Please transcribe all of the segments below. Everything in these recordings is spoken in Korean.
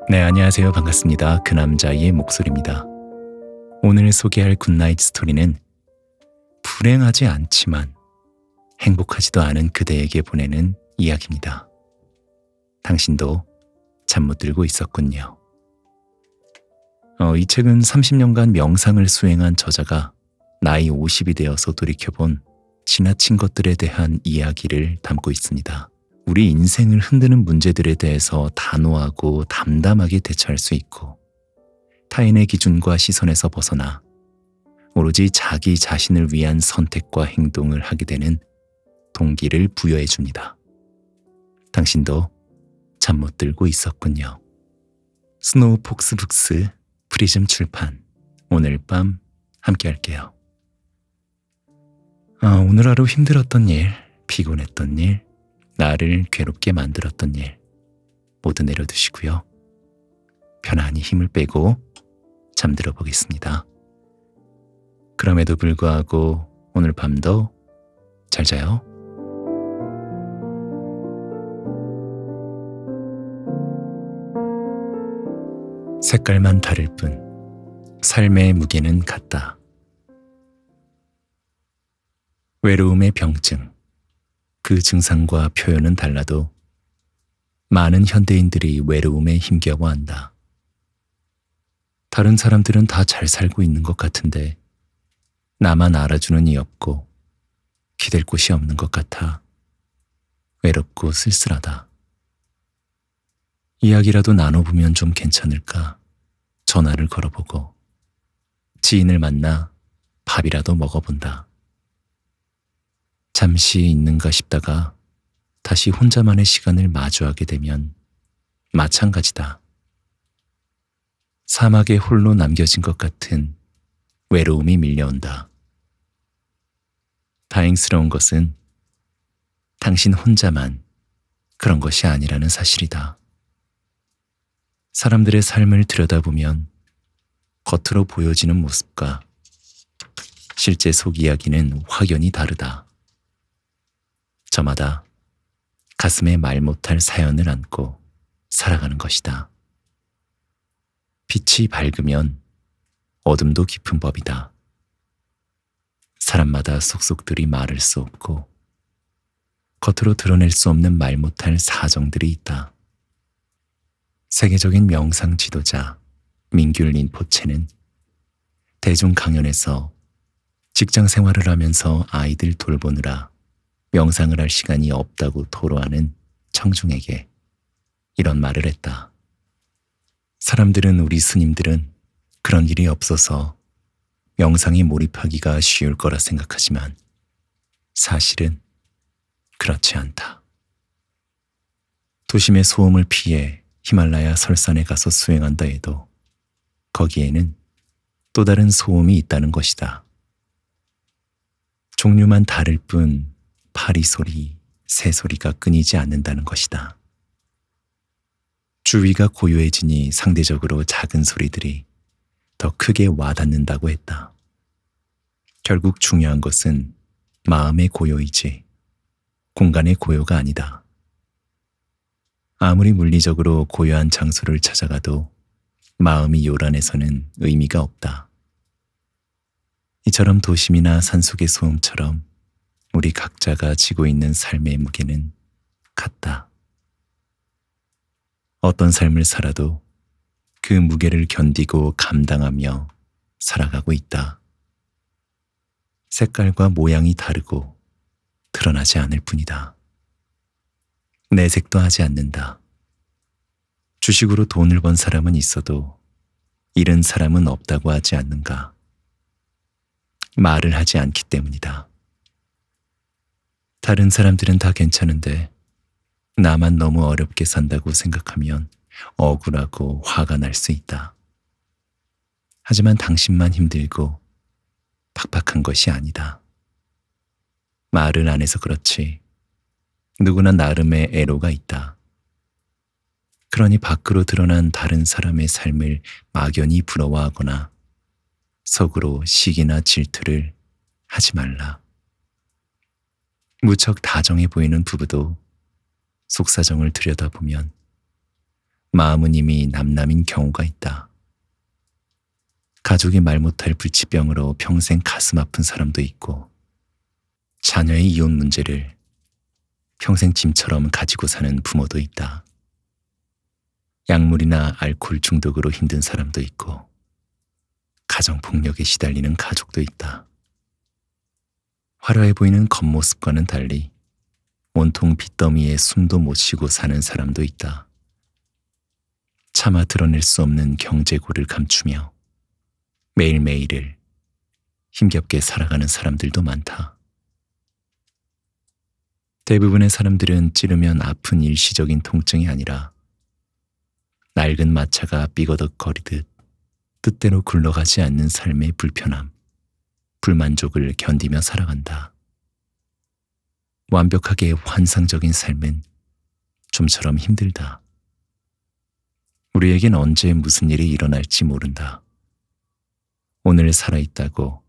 네, 안녕하세요. 반갑습니다. 그 남자의 목소리입니다. 오늘 소개할 굿나잇 스토리는 불행하지 않지만 행복하지도 않은 그대에게 보내는 이야기입니다. 당신도 잠 못 들고 있었군요. 이 책은 30년간 명상을 수행한 저자가 나이 50이 되어서 돌이켜본 지나친 것들에 대한 이야기를 담고 있습니다. 우리 인생을 흔드는 문제들에 대해서 단호하고 담담하게 대처할 수 있고, 타인의 기준과 시선에서 벗어나 오로지 자기 자신을 위한 선택과 행동을 하게 되는 동기를 부여해 줍니다. 당신도 잠 못 들고 있었군요. 스노우 폭스 북스 프리즘 출판, 오늘 밤 함께 할게요. 오늘 하루 힘들었던 일, 피곤했던 일, 나를 괴롭게 만들었던 일 모두 내려두시고요. 편안히 힘을 빼고 잠들어 보겠습니다. 그럼에도 불구하고 오늘 밤도 잘 자요. 색깔만 다를 뿐 삶의 무게는 같다. 외로움의 병증, 그 증상과 표현은 달라도 많은 현대인들이 외로움에 힘겨워한다. 다른 사람들은 다 잘 살고 있는 것 같은데 나만 알아주는 이 없고 기댈 곳이 없는 것 같아 외롭고 쓸쓸하다. 이야기라도 나눠보면 좀 괜찮을까 전화를 걸어보고 지인을 만나 밥이라도 먹어본다. 잠시 있는가 싶다가 다시 혼자만의 시간을 마주하게 되면 마찬가지다. 사막에 홀로 남겨진 것 같은 외로움이 밀려온다. 다행스러운 것은 당신 혼자만 그런 것이 아니라는 사실이다. 사람들의 삶을 들여다보면 겉으로 보여지는 모습과 실제 속 이야기는 확연히 다르다. 저마다 가슴에 말 못할 사연을 안고 살아가는 것이다. 빛이 밝으면 어둠도 깊은 법이다. 사람마다 속속들이 말할 수 없고 겉으로 드러낼 수 없는 말 못할 사정들이 있다. 세계적인 명상 지도자 민귤 린포체는 대중 강연에서 직장 생활을 하면서 아이들 돌보느라 명상을 할 시간이 없다고 토로하는 청중에게 이런 말을 했다. 사람들은, 우리 스님들은 그런 일이 없어서 명상에 몰입하기가 쉬울 거라 생각하지만 사실은 그렇지 않다. 도심의 소음을 피해 히말라야 설산에 가서 수행한다 해도 거기에는 또 다른 소음이 있다는 것이다. 종류만 다를 뿐 파리 소리, 새 소리가 끊이지 않는다는 것이다. 주위가 고요해지니 상대적으로 작은 소리들이 더 크게 와닿는다고 했다. 결국 중요한 것은 마음의 고요이지 공간의 고요가 아니다. 아무리 물리적으로 고요한 장소를 찾아가도 마음이 요란해서는 의미가 없다. 이처럼 도심이나 산속의 소음처럼 우리 각자가 지고 있는 삶의 무게는 같다. 어떤 삶을 살아도 그 무게를 견디고 감당하며 살아가고 있다. 색깔과 모양이 다르고 드러나지 않을 뿐이다. 내색도 하지 않는다. 주식으로 돈을 번 사람은 있어도 잃은 사람은 없다고 하지 않는가? 말을 하지 않기 때문이다. 다른 사람들은 다 괜찮은데 나만 너무 어렵게 산다고 생각하면 억울하고 화가 날 수 있다. 하지만 당신만 힘들고 팍팍한 것이 아니다. 말을 안 해서 그렇지 누구나 나름의 애로가 있다. 그러니 밖으로 드러난 다른 사람의 삶을 막연히 부러워하거나 속으로 시기나 질투를 하지 말라. 무척 다정해 보이는 부부도 속사정을 들여다보면 마음은 이미 남남인 경우가 있다. 가족이 말 못할 불치병으로 평생 가슴 아픈 사람도 있고, 자녀의 이혼 문제를 평생 짐처럼 가지고 사는 부모도 있다. 약물이나 알코올 중독으로 힘든 사람도 있고, 가정폭력에 시달리는 가족도 있다. 화려해 보이는 겉모습과는 달리 온통 빚더미에 숨도 못 쉬고 사는 사람도 있다. 차마 드러낼 수 없는 경제고를 감추며 매일매일을 힘겹게 살아가는 사람들도 많다. 대부분의 사람들은 찌르면 아픈 일시적인 통증이 아니라 낡은 마차가 삐거덕거리듯 뜻대로 굴러가지 않는 삶의 불편함, 불만족을 견디며 살아간다. 완벽하게 환상적인 삶은 좀처럼 힘들다. 우리에겐 언제 무슨 일이 일어날지 모른다. 오늘 살아있다고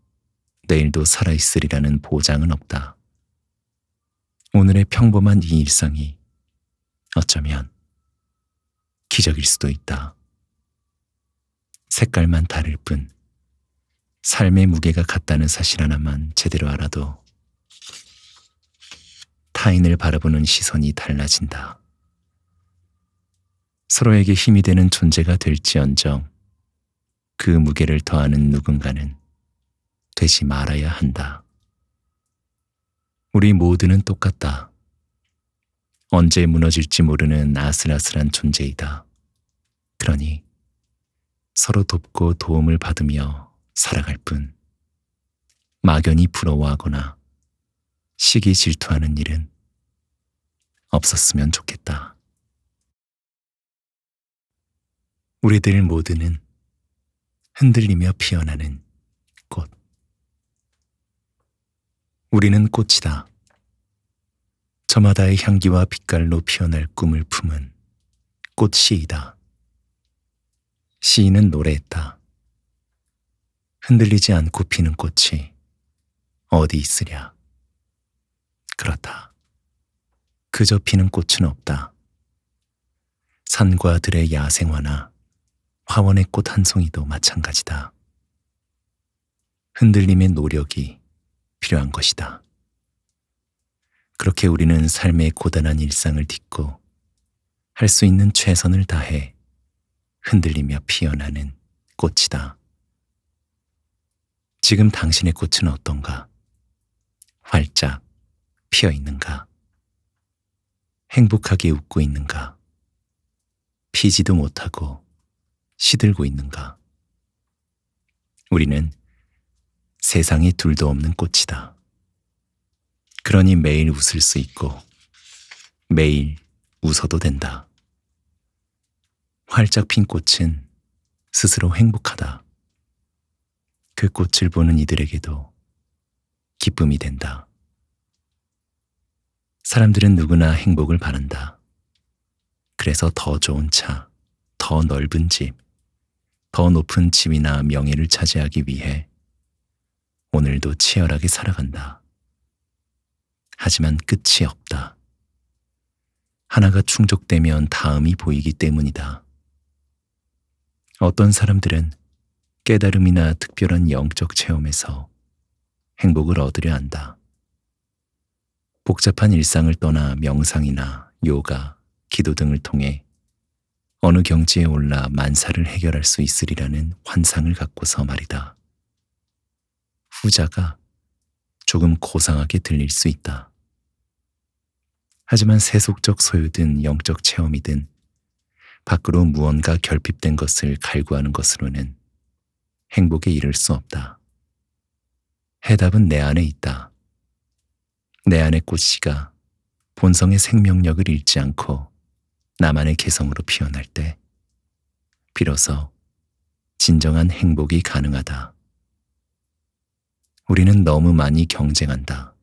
내일도 살아있으리라는 보장은 없다. 오늘의 평범한 이 일상이 어쩌면 기적일 수도 있다. 색깔만 다를 뿐 삶의 무게가 같다는 사실 하나만 제대로 알아도 타인을 바라보는 시선이 달라진다. 서로에게 힘이 되는 존재가 될지언정 그 무게를 더하는 누군가는 되지 말아야 한다. 우리 모두는 똑같다. 언제 무너질지 모르는 아슬아슬한 존재이다. 그러니 서로 돕고 도움을 받으며 살아갈 뿐 막연히 부러워하거나 시기 질투하는 일은 없었으면 좋겠다. 우리들 모두는 흔들리며 피어나는 꽃. 우리는 꽃이다. 저마다의 향기와 빛깔로 피어날 꿈을 품은 꽃시이다. 시인은 노래했다. 흔들리지 않고 피는 꽃이 어디 있으랴. 그렇다. 그저 피는 꽃은 없다. 산과 들의 야생화나 화원의 꽃 한 송이도 마찬가지다. 흔들림의 노력이 필요한 것이다. 그렇게 우리는 삶의 고단한 일상을 딛고 할 수 있는 최선을 다해 흔들리며 피어나는 꽃이다. 지금 당신의 꽃은 어떤가? 활짝 피어 있는가? 행복하게 웃고 있는가? 피지도 못하고 시들고 있는가? 우리는 세상에 둘도 없는 꽃이다. 그러니 매일 웃을 수 있고 매일 웃어도 된다. 활짝 핀 꽃은 스스로 행복하다. 그 꽃을 보는 이들에게도 기쁨이 된다. 사람들은 누구나 행복을 바란다. 그래서 더 좋은 차, 더 넓은 집, 더 높은 지위나 명예를 차지하기 위해 오늘도 치열하게 살아간다. 하지만 끝이 없다. 하나가 충족되면 다음이 보이기 때문이다. 어떤 사람들은 깨달음이나 특별한 영적 체험에서 행복을 얻으려 한다. 복잡한 일상을 떠나 명상이나 요가, 기도 등을 통해 어느 경지에 올라 만사를 해결할 수 있으리라는 환상을 갖고서 말이다. 후자가 조금 고상하게 들릴 수 있다. 하지만 세속적 소유든 영적 체험이든 밖으로 무언가 결핍된 것을 갈구하는 것으로는 행복에 이를 수 없다. 해답은 내 안에 있다. 내 안의 꽃씨가 본성의 생명력을 잃지 않고 나만의 개성으로 피어날 때 비로소 진정한 행복이 가능하다. 우리는 너무 많이 경쟁한다.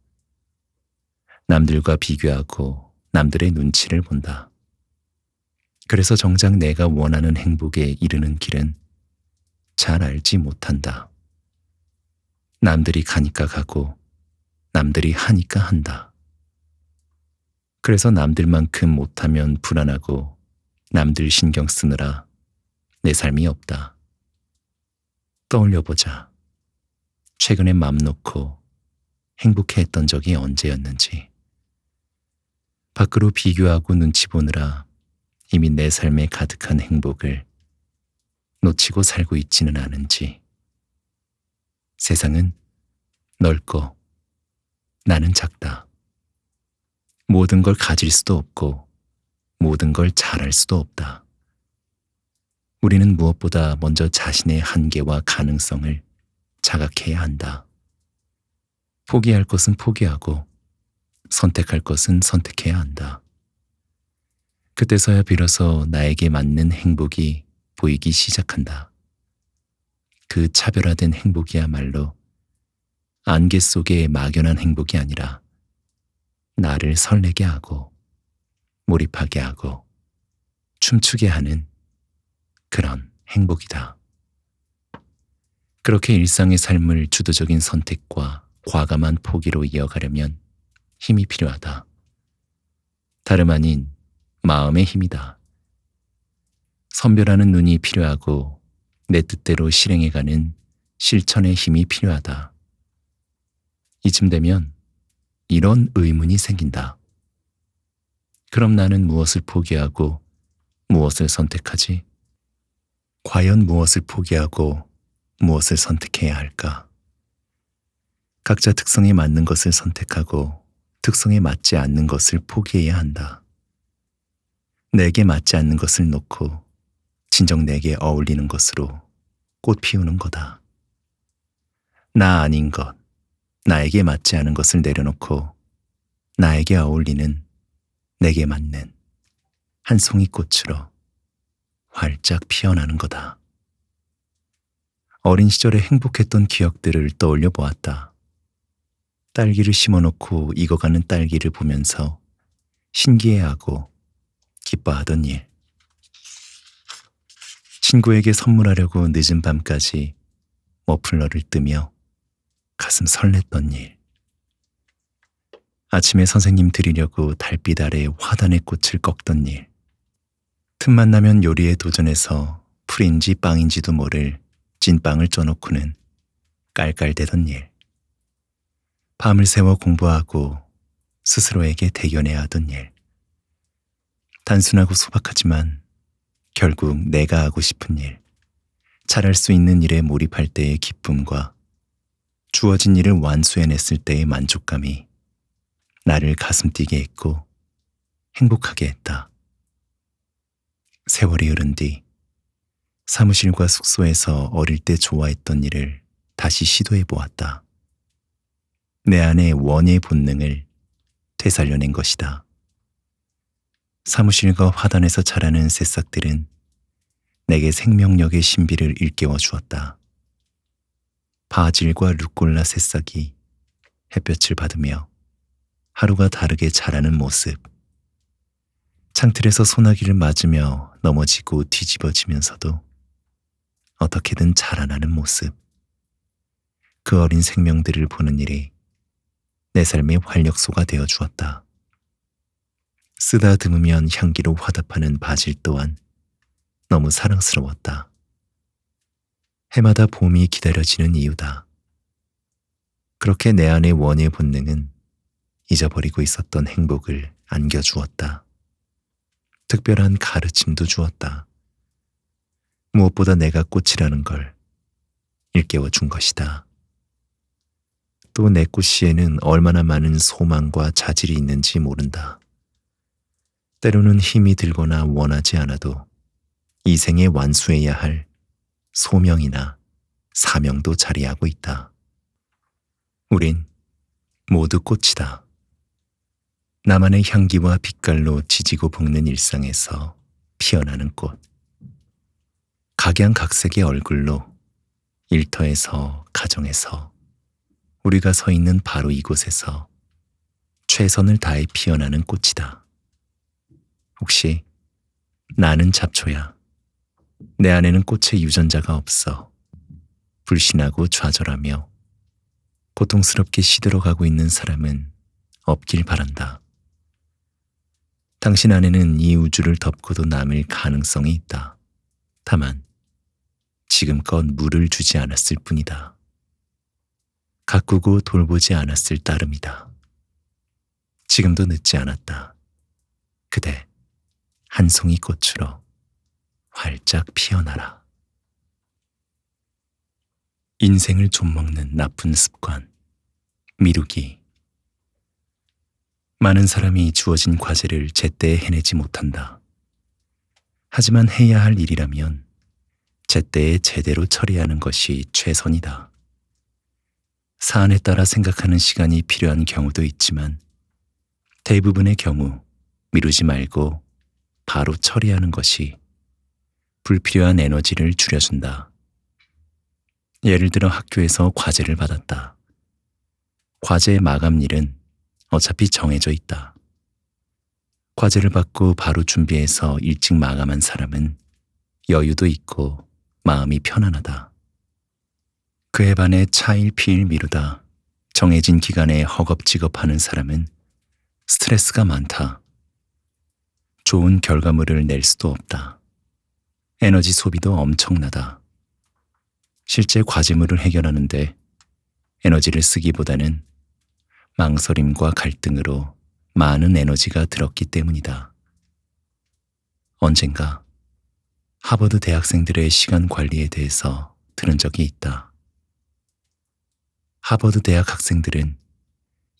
남들과 비교하고 남들의 눈치를 본다. 그래서 정작 내가 원하는 행복에 이르는 길은 잘 알지 못한다. 남들이 가니까 가고 남들이 하니까 한다. 그래서 남들만큼 못하면 불안하고 남들 신경 쓰느라 내 삶이 없다. 떠올려보자. 최근에 맘 놓고 행복해했던 적이 언제였는지. 밖으로 비교하고 눈치 보느라 이미 내 삶에 가득한 행복을 놓치고 살고 있지는 않은지. 세상은 넓고 나는 작다. 모든 걸 가질 수도 없고 모든 걸 잘할 수도 없다. 우리는 무엇보다 먼저 자신의 한계와 가능성을 자각해야 한다. 포기할 것은 포기하고 선택할 것은 선택해야 한다. 그때서야 비로소 나에게 맞는 행복이 보이기 시작한다. 그 차별화된 행복이야말로 안개 속의 막연한 행복이 아니라 나를 설레게 하고 몰입하게 하고 춤추게 하는 그런 행복이다. 그렇게 일상의 삶을 주도적인 선택과 과감한 포기로 이어가려면 힘이 필요하다. 다름 아닌 마음의 힘이다. 선별하는 눈이 필요하고 내 뜻대로 실행해가는 실천의 힘이 필요하다. 이쯤 되면 이런 의문이 생긴다. 그럼 나는 무엇을 포기하고 무엇을 선택하지? 과연 무엇을 포기하고 무엇을 선택해야 할까? 각자 특성에 맞는 것을 선택하고 특성에 맞지 않는 것을 포기해야 한다. 내게 맞지 않는 것을 놓고 진정 내게 어울리는 것으로 꽃 피우는 거다. 나 아닌 것, 나에게 맞지 않은 것을 내려놓고 나에게 어울리는 내게 맞는 한 송이 꽃으로 활짝 피어나는 거다. 어린 시절에 행복했던 기억들을 떠올려 보았다. 딸기를 심어놓고 익어가는 딸기를 보면서 신기해하고 기뻐하던 일. 친구에게 선물하려고 늦은 밤까지 머플러를 뜨며 가슴 설렜던 일. 아침에 선생님 드리려고 달빛 아래 화단의 꽃을 꺾던 일. 틈만 나면 요리에 도전해서 풀인지 빵인지도 모를 찐빵을 쪄놓고는 깔깔대던 일. 밤을 새워 공부하고 스스로에게 대견해야 하던 일. 단순하고 소박하지만 결국 내가 하고 싶은 일, 잘할 수 있는 일에 몰입할 때의 기쁨과 주어진 일을 완수해냈을 때의 만족감이 나를 가슴 뛰게 했고 행복하게 했다. 세월이 흐른 뒤 사무실과 숙소에서 어릴 때 좋아했던 일을 다시 시도해 보았다. 내 안의 원의 본능을 되살려낸 것이다. 사무실과 화단에서 자라는 새싹들은 내게 생명력의 신비를 일깨워 주었다. 바질과 루꼴라 새싹이 햇볕을 받으며 하루가 다르게 자라는 모습. 창틀에서 소나기를 맞으며 넘어지고 뒤집어지면서도 어떻게든 자라나는 모습. 그 어린 생명들을 보는 일이 내 삶의 활력소가 되어 주었다. 쓰다듬으면 향기로 화답하는 바질 또한 너무 사랑스러웠다. 해마다 봄이 기다려지는 이유다. 그렇게 내 안의 원의 본능은 잊어버리고 있었던 행복을 안겨주었다. 특별한 가르침도 주었다. 무엇보다 내가 꽃이라는 걸 일깨워 준 것이다. 또 내 꽃씨에는 얼마나 많은 소망과 자질이 있는지 모른다. 때로는 힘이 들거나 원하지 않아도 이 생에 완수해야 할 소명이나 사명도 자리하고 있다. 우린 모두 꽃이다. 나만의 향기와 빛깔로 지지고 볶는 일상에서 피어나는 꽃. 각양각색의 얼굴로 일터에서 가정에서 우리가 서 있는 바로 이곳에서 최선을 다해 피어나는 꽃이다. 혹시 나는 잡초야. 내 안에는 꽃의 유전자가 없어. 불신하고 좌절하며 고통스럽게 시들어가고 있는 사람은 없길 바란다. 당신 안에는 이 우주를 덮고도 남을 가능성이 있다. 다만 지금껏 물을 주지 않았을 뿐이다. 가꾸고 돌보지 않았을 따름이다. 지금도 늦지 않았다. 그대 한 송이 꽃으로 활짝 피어나라. 인생을 좀먹는 나쁜 습관, 미루기. 많은 사람이 주어진 과제를 제때에 해내지 못한다. 하지만 해야 할 일이라면 제때에 제대로 처리하는 것이 최선이다. 사안에 따라 생각하는 시간이 필요한 경우도 있지만 대부분의 경우 미루지 말고 바로 처리하는 것이 불필요한 에너지를 줄여준다. 예를 들어 학교에서 과제를 받았다. 과제의 마감일은 어차피 정해져 있다. 과제를 받고 바로 준비해서 일찍 마감한 사람은 여유도 있고 마음이 편안하다. 그에 반해 차일피일 미루다 정해진 기간에 허겁지겁하는 사람은 스트레스가 많다. 좋은 결과물을 낼 수도 없다. 에너지 소비도 엄청나다. 실제 과제물을 해결하는데 에너지를 쓰기보다는 망설임과 갈등으로 많은 에너지가 들었기 때문이다. 언젠가 하버드 대학생들의 시간 관리에 대해서 들은 적이 있다. 하버드 대학 학생들은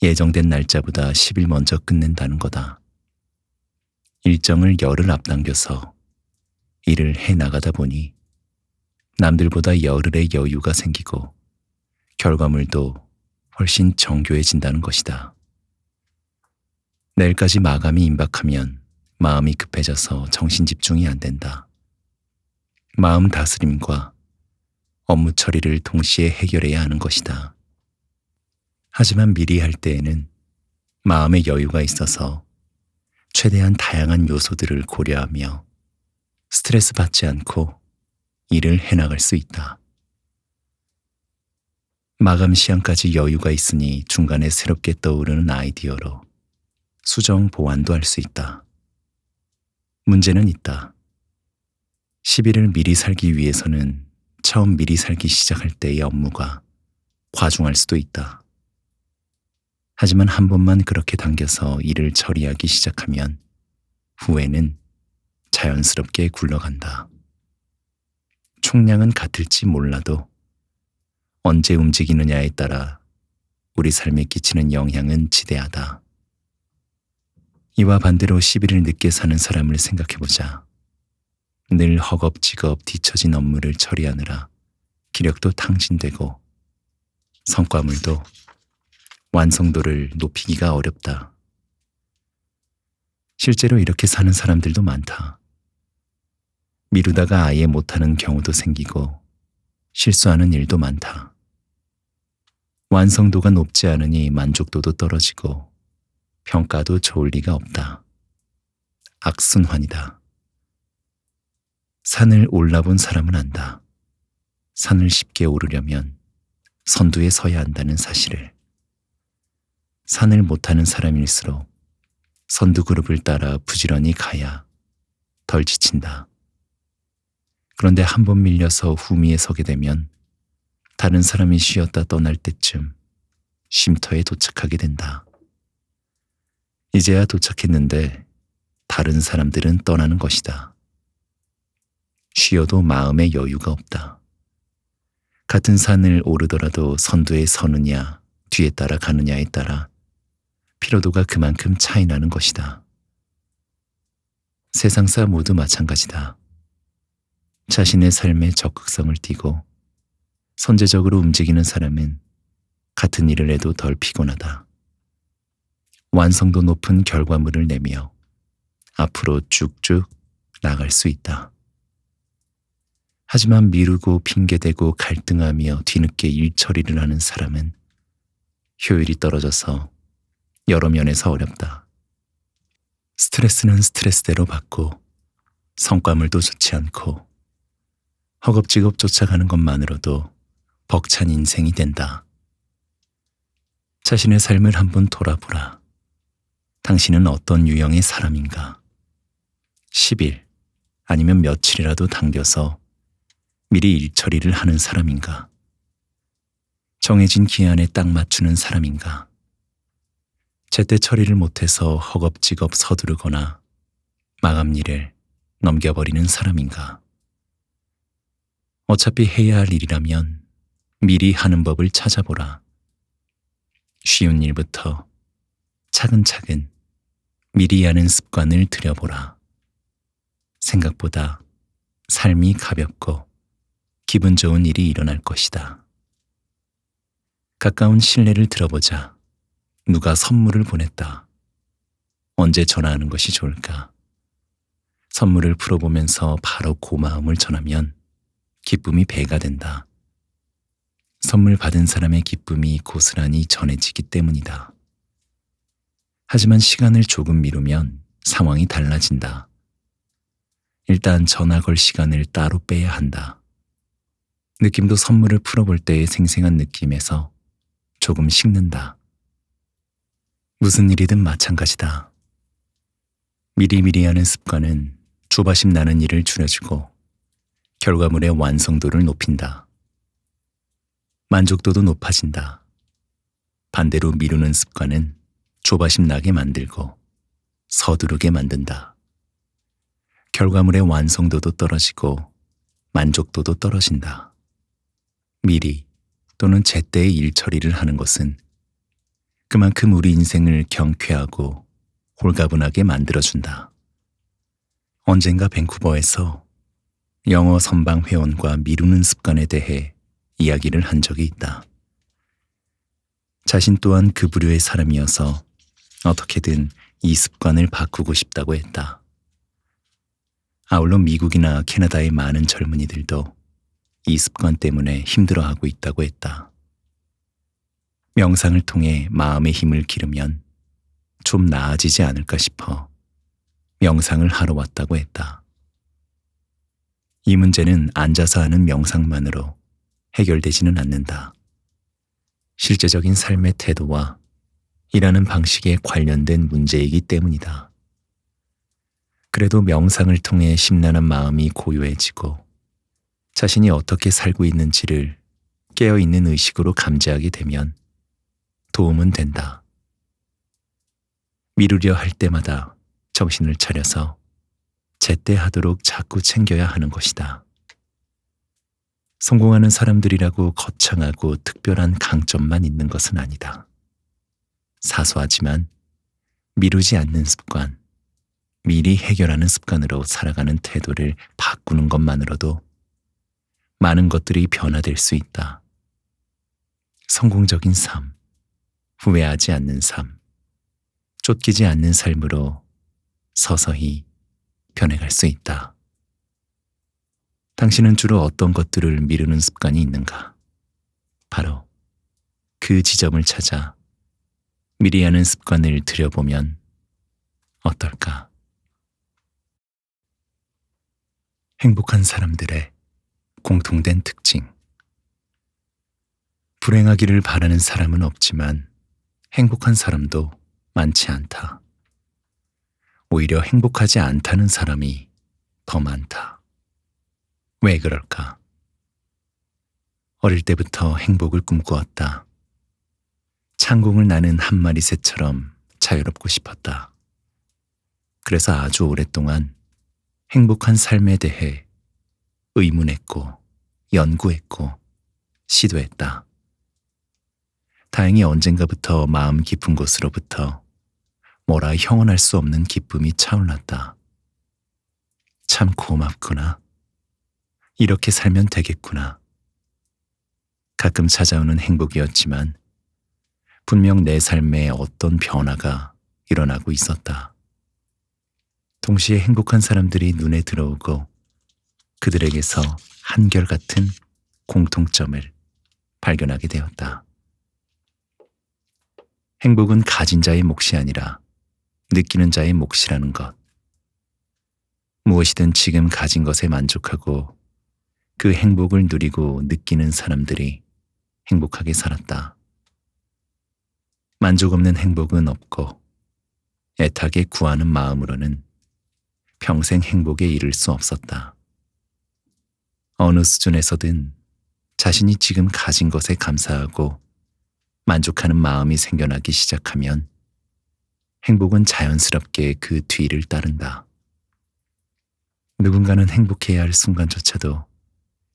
예정된 날짜보다 10일 먼저 끝낸다는 거다. 일정을 열흘 앞당겨서 일을 해 나가다 보니 남들보다 열흘의 여유가 생기고 결과물도 훨씬 정교해진다는 것이다. 내일까지 마감이 임박하면 마음이 급해져서 정신 집중이 안 된다. 마음 다스림과 업무 처리를 동시에 해결해야 하는 것이다. 하지만 미리 할 때에는 마음의 여유가 있어서 최대한 다양한 요소들을 고려하며 스트레스 받지 않고 일을 해나갈 수 있다. 마감 시간까지 여유가 있으니 중간에 새롭게 떠오르는 아이디어로 수정 보완도 할 수 있다. 문제는 있다. 10일을 미리 살기 위해서는 처음 미리 살기 시작할 때의 업무가 과중할 수도 있다. 하지만 한 번만 그렇게 당겨서 일을 처리하기 시작하면 후에는 자연스럽게 굴러간다. 총량은 같을지 몰라도 언제 움직이느냐에 따라 우리 삶에 끼치는 영향은 지대하다. 이와 반대로 10일을 늦게 사는 사람을 생각해보자. 늘 허겁지겁 뒤처진 업무를 처리하느라 기력도 탕진되고 성과물도 완성도를 높이기가 어렵다. 실제로 이렇게 사는 사람들도 많다. 미루다가 아예 못하는 경우도 생기고 실수하는 일도 많다. 완성도가 높지 않으니 만족도도 떨어지고 평가도 좋을 리가 없다. 악순환이다. 산을 올라본 사람은 안다. 산을 쉽게 오르려면 선두에 서야 한다는 사실을. 산을 못하는 사람일수록 선두 그룹을 따라 부지런히 가야 덜 지친다. 그런데 한 번 밀려서 후미에 서게 되면 다른 사람이 쉬었다 떠날 때쯤 쉼터에 도착하게 된다. 이제야 도착했는데 다른 사람들은 떠나는 것이다. 쉬어도 마음의 여유가 없다. 같은 산을 오르더라도 선두에 서느냐 뒤에 따라가느냐에 따라 피로도가 그만큼 차이 나는 것이다. 세상사 모두 마찬가지다. 자신의 삶에 적극성을 띠고 선제적으로 움직이는 사람은 같은 일을 해도 덜 피곤하다. 완성도 높은 결과물을 내며 앞으로 쭉쭉 나갈 수 있다. 하지만 미루고 핑계대고 갈등하며 뒤늦게 일 처리를 하는 사람은 효율이 떨어져서 여러 면에서 어렵다. 스트레스는 스트레스대로 받고 성과물도 좋지 않고 허겁지겁 쫓아가는 것만으로도 벅찬 인생이 된다. 자신의 삶을 한번 돌아보라. 당신은 어떤 유형의 사람인가? 10일 아니면 며칠이라도 당겨서 미리 일 처리를 하는 사람인가? 정해진 기한에 딱 맞추는 사람인가? 제때 처리를 못해서 허겁지겁 서두르거나 마감일을 넘겨버리는 사람인가? 어차피 해야 할 일이라면 미리 하는 법을 찾아보라. 쉬운 일부터 차근차근 미리 하는 습관을 들여보라. 생각보다 삶이 가볍고 기분 좋은 일이 일어날 것이다. 가까운 신뢰를 들어보자. 누가 선물을 보냈다. 언제 전화하는 것이 좋을까? 선물을 풀어보면서 바로 고마움을 전하면 기쁨이 배가 된다. 선물 받은 사람의 기쁨이 고스란히 전해지기 때문이다. 하지만 시간을 조금 미루면 상황이 달라진다. 일단 전화 걸 시간을 따로 빼야 한다. 느낌도 선물을 풀어볼 때의 생생한 느낌에서 조금 식는다. 무슨 일이든 마찬가지다. 미리미리 하는 습관은 조바심 나는 일을 줄여주고 결과물의 완성도를 높인다. 만족도도 높아진다. 반대로 미루는 습관은 조바심 나게 만들고 서두르게 만든다. 결과물의 완성도도 떨어지고 만족도도 떨어진다. 미리 또는 제때의 일 처리를 하는 것은 그만큼 우리 인생을 경쾌하고 홀가분하게 만들어준다. 언젠가 밴쿠버에서 영어 선방 회원과 미루는 습관에 대해 이야기를 한 적이 있다. 자신 또한 그 부류의 사람이어서 어떻게든 이 습관을 바꾸고 싶다고 했다. 아울러 미국이나 캐나다의 많은 젊은이들도 이 습관 때문에 힘들어하고 있다고 했다. 명상을 통해 마음의 힘을 기르면 좀 나아지지 않을까 싶어 명상을 하러 왔다고 했다. 이 문제는 앉아서 하는 명상만으로 해결되지는 않는다. 실제적인 삶의 태도와 일하는 방식에 관련된 문제이기 때문이다. 그래도 명상을 통해 심란한 마음이 고요해지고 자신이 어떻게 살고 있는지를 깨어있는 의식으로 감지하게 되면 도움은 된다. 미루려 할 때마다 정신을 차려서 제때 하도록 자꾸 챙겨야 하는 것이다. 성공하는 사람들이라고 거창하고 특별한 강점만 있는 것은 아니다. 사소하지만 미루지 않는 습관, 미리 해결하는 습관으로 살아가는 태도를 바꾸는 것만으로도 많은 것들이 변화될 수 있다. 성공적인 삶, 후회하지 않는 삶, 쫓기지 않는 삶으로 서서히 변해갈 수 있다. 당신은 주로 어떤 것들을 미루는 습관이 있는가? 바로 그 지점을 찾아 미리 하는 습관을 들여보면 어떨까? 행복한 사람들의 공통된 특징. 불행하기를 바라는 사람은 없지만 행복한 사람도 많지 않다. 오히려 행복하지 않다는 사람이 더 많다. 왜 그럴까? 어릴 때부터 행복을 꿈꾸었다. 창공을 나는 한 마리 새처럼 자유롭고 싶었다. 그래서 아주 오랫동안 행복한 삶에 대해 의문했고 연구했고 시도했다. 다행히 언젠가부터 마음 깊은 곳으로부터 뭐라 형언할 수 없는 기쁨이 차올랐다. 참 고맙구나. 이렇게 살면 되겠구나. 가끔 찾아오는 행복이었지만 분명 내 삶에 어떤 변화가 일어나고 있었다. 동시에 행복한 사람들이 눈에 들어오고 그들에게서 한결같은 공통점을 발견하게 되었다. 행복은 가진 자의 몫이 아니라 느끼는 자의 몫이라는 것. 무엇이든 지금 가진 것에 만족하고 그 행복을 누리고 느끼는 사람들이 행복하게 살았다. 만족 없는 행복은 없고 애타게 구하는 마음으로는 평생 행복에 이를 수 없었다. 어느 수준에서든 자신이 지금 가진 것에 감사하고 만족하는 마음이 생겨나기 시작하면 행복은 자연스럽게 그 뒤를 따른다. 누군가는 행복해야 할 순간조차도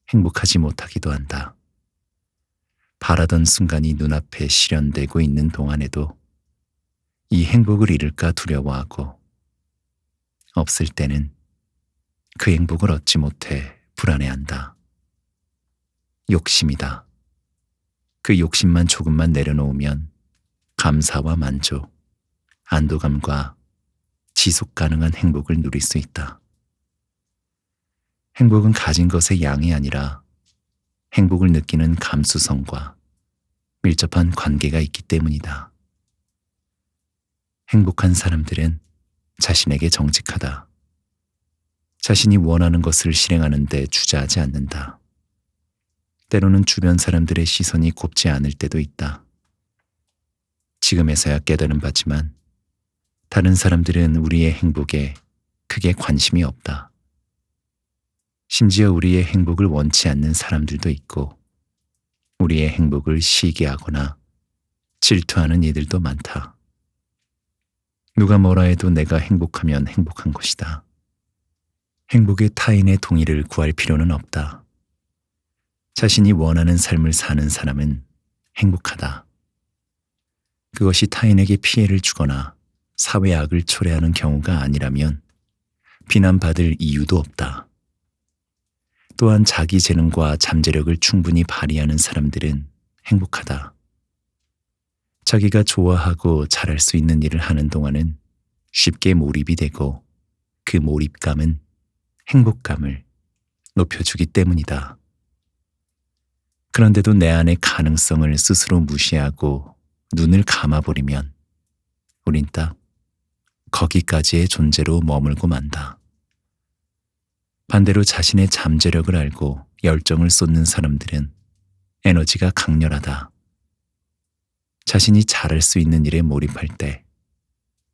행복하지 못하기도 한다. 바라던 순간이 눈앞에 실현되고 있는 동안에도 이 행복을 잃을까 두려워하고, 없을 때는 그 행복을 얻지 못해 불안해한다. 욕심이다. 그 욕심만 조금만 내려놓으면 감사와 만족, 안도감과 지속 가능한 행복을 누릴 수 있다. 행복은 가진 것의 양이 아니라 행복을 느끼는 감수성과 밀접한 관계가 있기 때문이다. 행복한 사람들은 자신에게 정직하다. 자신이 원하는 것을 실행하는 데 주저하지 않는다. 때로는 주변 사람들의 시선이 곱지 않을 때도 있다. 지금에서야 깨달은 바지만 다른 사람들은 우리의 행복에 크게 관심이 없다. 심지어 우리의 행복을 원치 않는 사람들도 있고 우리의 행복을 시기하거나 질투하는 이들도 많다. 누가 뭐라 해도 내가 행복하면 행복한 것이다. 행복의 타인의 동의를 구할 필요는 없다. 자신이 원하는 삶을 사는 사람은 행복하다. 그것이 타인에게 피해를 주거나 사회 악을 초래하는 경우가 아니라면 비난받을 이유도 없다. 또한 자기 재능과 잠재력을 충분히 발휘하는 사람들은 행복하다. 자기가 좋아하고 잘할 수 있는 일을 하는 동안은 쉽게 몰입이 되고 그 몰입감은 행복감을 높여주기 때문이다. 그런데도 내 안의 가능성을 스스로 무시하고 눈을 감아버리면 우린 딱 거기까지의 존재로 머물고 만다. 반대로 자신의 잠재력을 알고 열정을 쏟는 사람들은 에너지가 강렬하다. 자신이 잘할 수 있는 일에 몰입할 때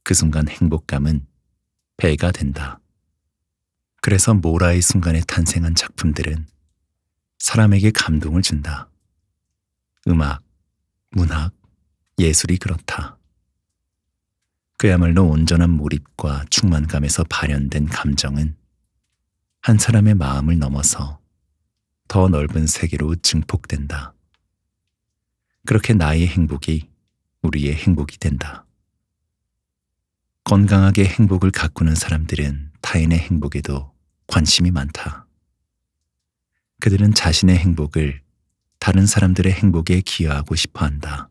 그 순간 행복감은 배가 된다. 그래서 모라의 순간에 탄생한 작품들은 사람에게 감동을 준다. 음악, 문학, 예술이 그렇다. 그야말로 온전한 몰입과 충만감에서 발현된 감정은 한 사람의 마음을 넘어서 더 넓은 세계로 증폭된다. 그렇게 나의 행복이 우리의 행복이 된다. 건강하게 행복을 가꾸는 사람들은 타인의 행복에도 관심이 많다. 그들은 자신의 행복을 다른 사람들의 행복에 기여하고 싶어 한다.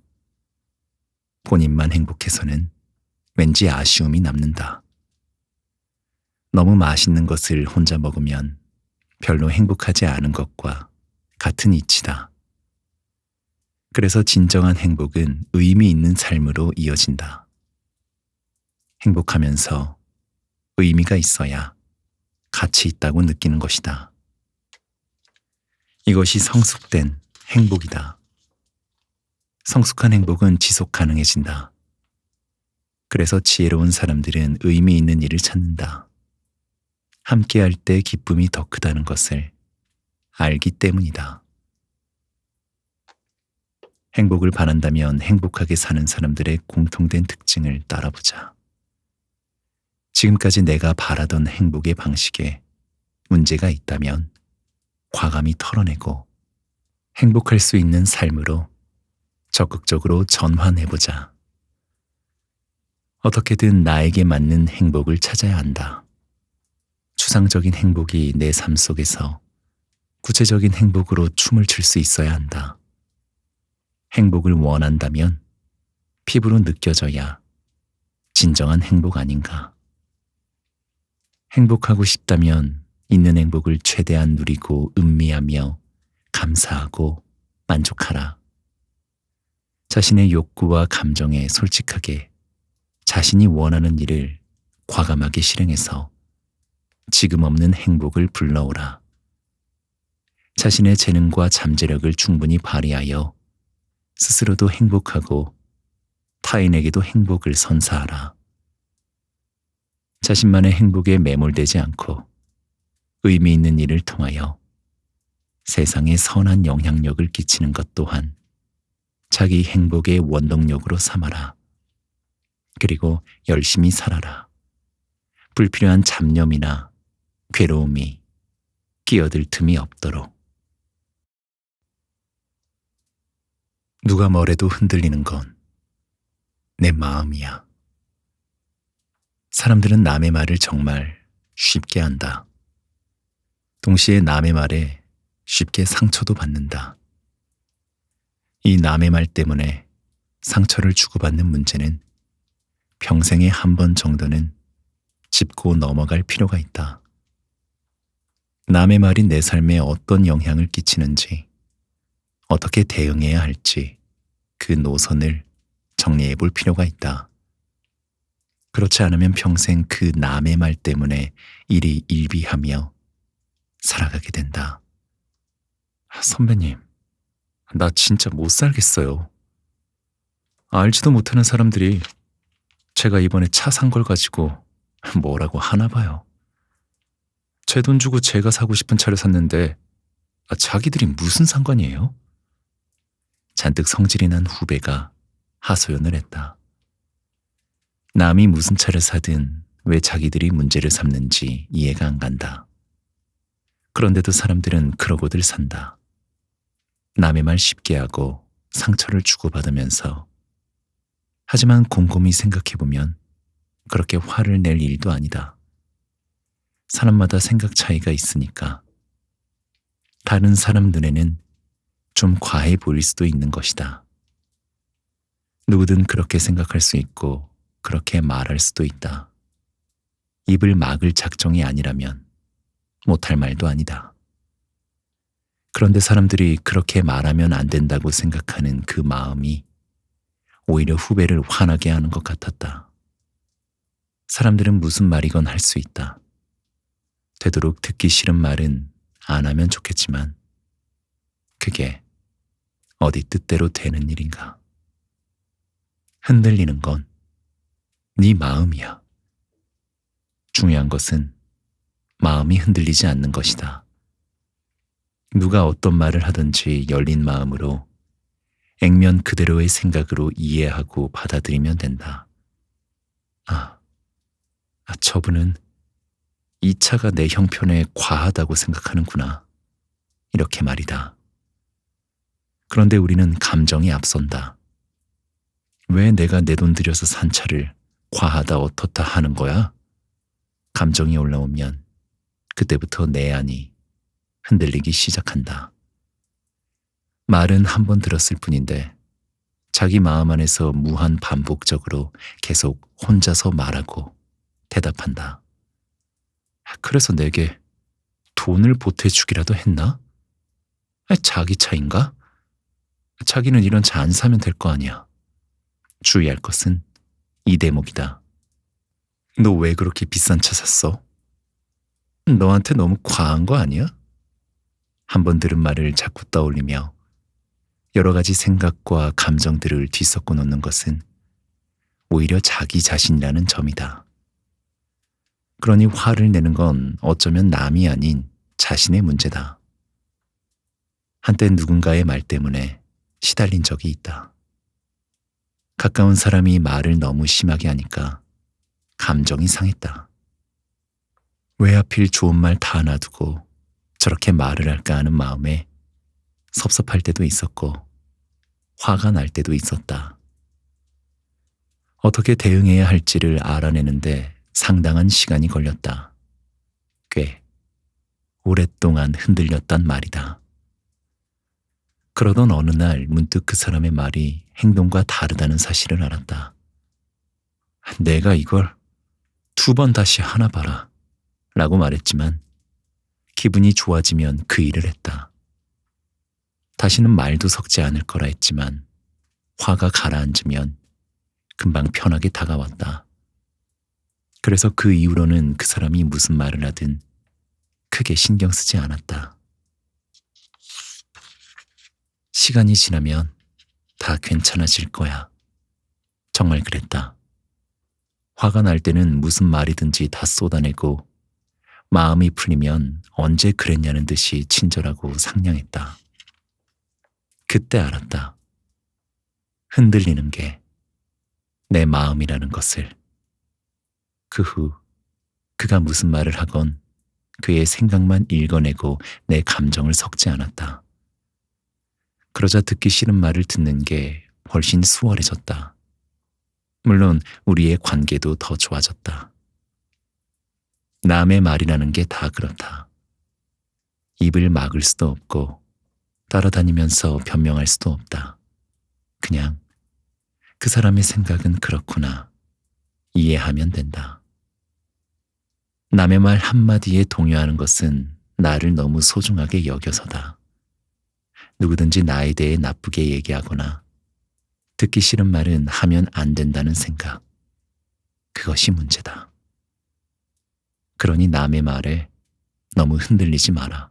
본인만 행복해서는 왠지 아쉬움이 남는다. 너무 맛있는 것을 혼자 먹으면 별로 행복하지 않은 것과 같은 이치다. 그래서 진정한 행복은 의미 있는 삶으로 이어진다. 행복하면서 의미가 있어야 가치 있다고 느끼는 것이다. 이것이 성숙된 행복이다. 성숙한 행복은 지속 가능해진다. 그래서 지혜로운 사람들은 의미 있는 일을 찾는다. 함께할 때 기쁨이 더 크다는 것을 알기 때문이다. 행복을 바란다면 행복하게 사는 사람들의 공통된 특징을 따라보자. 지금까지 내가 바라던 행복의 방식에 문제가 있다면 과감히 털어내고 행복할 수 있는 삶으로 적극적으로 전환해보자. 어떻게든 나에게 맞는 행복을 찾아야 한다. 추상적인 행복이 내 삶 속에서 구체적인 행복으로 춤을 출 수 있어야 한다. 행복을 원한다면 피부로 느껴져야 진정한 행복 아닌가. 행복하고 싶다면 있는 행복을 최대한 누리고 음미하며 감사하고 만족하라. 자신의 욕구와 감정에 솔직하게 자신이 원하는 일을 과감하게 실행해서 지금 없는 행복을 불러오라. 자신의 재능과 잠재력을 충분히 발휘하여 스스로도 행복하고 타인에게도 행복을 선사하라. 자신만의 행복에 매몰되지 않고 의미 있는 일을 통하여 세상에 선한 영향력을 끼치는 것 또한 자기 행복의 원동력으로 삼아라. 그리고 열심히 살아라. 불필요한 잡념이나 괴로움이 끼어들 틈이 없도록. 누가 뭐래도 흔들리는 건 내 마음이야. 사람들은 남의 말을 정말 쉽게 한다. 동시에 남의 말에 쉽게 상처도 받는다. 이 남의 말 때문에 상처를 주고받는 문제는 평생에 한 번 정도는 짚고 넘어갈 필요가 있다. 남의 말이 내 삶에 어떤 영향을 끼치는지, 어떻게 대응해야 할지 그 노선을 정리해 볼 필요가 있다. 그렇지 않으면 평생 그 남의 말 때문에 일이 일비하며 살아가게 된다. 선배님, 나 진짜 못 살겠어요. 알지도 못하는 사람들이 제가 이번에 차 산 걸 가지고 뭐라고 하나 봐요. 제 돈 주고 제가 사고 싶은 차를 샀는데 자기들이 무슨 상관이에요? 잔뜩 성질이 난 후배가 하소연을 했다. 남이 무슨 차를 사든 왜 자기들이 문제를 삼는지 이해가 안 간다. 그런데도 사람들은 그러고들 산다. 남의 말 쉽게 하고 상처를 주고받으면서. 하지만 곰곰이 생각해보면 그렇게 화를 낼 일도 아니다. 사람마다 생각 차이가 있으니까. 다른 사람 눈에는 좀 과해 보일 수도 있는 것이다. 누구든 그렇게 생각할 수 있고 그렇게 말할 수도 있다. 입을 막을 작정이 아니라면 못할 말도 아니다. 그런데 사람들이 그렇게 말하면 안 된다고 생각하는 그 마음이 오히려 후배를 화나게 하는 것 같았다. 사람들은 무슨 말이건 할 수 있다. 되도록 듣기 싫은 말은 안 하면 좋겠지만 그게 어디 뜻대로 되는 일인가? 흔들리는 건 네 마음이야. 중요한 것은 마음이 흔들리지 않는 것이다. 누가 어떤 말을 하든지 열린 마음으로 액면 그대로의 생각으로 이해하고 받아들이면 된다. 저분은 이 차가 내 형편에 과하다고 생각하는구나. 이렇게 말이다. 그런데 우리는 감정이 앞선다. 왜 내가 내 돈 들여서 산 차를 과하다 어떻다 하는 거야? 감정이 올라오면 그때부터 내 안이 흔들리기 시작한다. 말은 한 번 들었을 뿐인데 자기 마음 안에서 무한 반복적으로 계속 혼자서 말하고 대답한다. 그래서 내게 돈을 보태주기라도 했나? 자기 차인가? 자기는 이런 차 안 사면 될 거 아니야. 주의할 것은 이 대목이다. 너 왜 그렇게 비싼 차 샀어? 너한테 너무 과한 거 아니야? 한 번 들은 말을 자꾸 떠올리며 여러 가지 생각과 감정들을 뒤섞어 놓는 것은 오히려 자기 자신이라는 점이다. 그러니 화를 내는 건 어쩌면 남이 아닌 자신의 문제다. 한때 누군가의 말 때문에 시달린 적이 있다. 가까운 사람이 말을 너무 심하게 하니까 감정이 상했다. 왜 하필 좋은 말 다 놔두고 저렇게 말을 할까 하는 마음에 섭섭할 때도 있었고 화가 날 때도 있었다. 어떻게 대응해야 할지를 알아내는데 상당한 시간이 걸렸다. 꽤 오랫동안 흔들렸단 말이다. 그러던 어느 날 문득 그 사람의 말이 행동과 다르다는 사실을 알았다. 내가 이걸 2번 다시 하나 봐라 라고 말했지만 기분이 좋아지면 그 일을 했다. 다시는 말도 섞지 않을 거라 했지만 화가 가라앉으면 금방 편하게 다가왔다. 그래서 그 이후로는 그 사람이 무슨 말을 하든 크게 신경 쓰지 않았다. 시간이 지나면 다 괜찮아질 거야. 정말 그랬다. 화가 날 때는 무슨 말이든지 다 쏟아내고 마음이 풀리면 언제 그랬냐는 듯이 친절하고 상냥했다. 그때 알았다. 흔들리는 게 내 마음이라는 것을. 그 후 그가 무슨 말을 하건 그의 생각만 읽어내고 내 감정을 섞지 않았다. 그러자 듣기 싫은 말을 듣는 게 훨씬 수월해졌다. 물론 우리의 관계도 더 좋아졌다. 남의 말이라는 게 다 그렇다. 입을 막을 수도 없고 따라다니면서 변명할 수도 없다. 그냥 그 사람의 생각은 그렇구나. 이해하면 된다. 남의 말 한마디에 동요하는 것은 나를 너무 소중하게 여겨서다. 누구든지 나에 대해 나쁘게 얘기하거나 듣기 싫은 말은 하면 안 된다는 생각. 그것이 문제다. 그러니 남의 말에 너무 흔들리지 마라.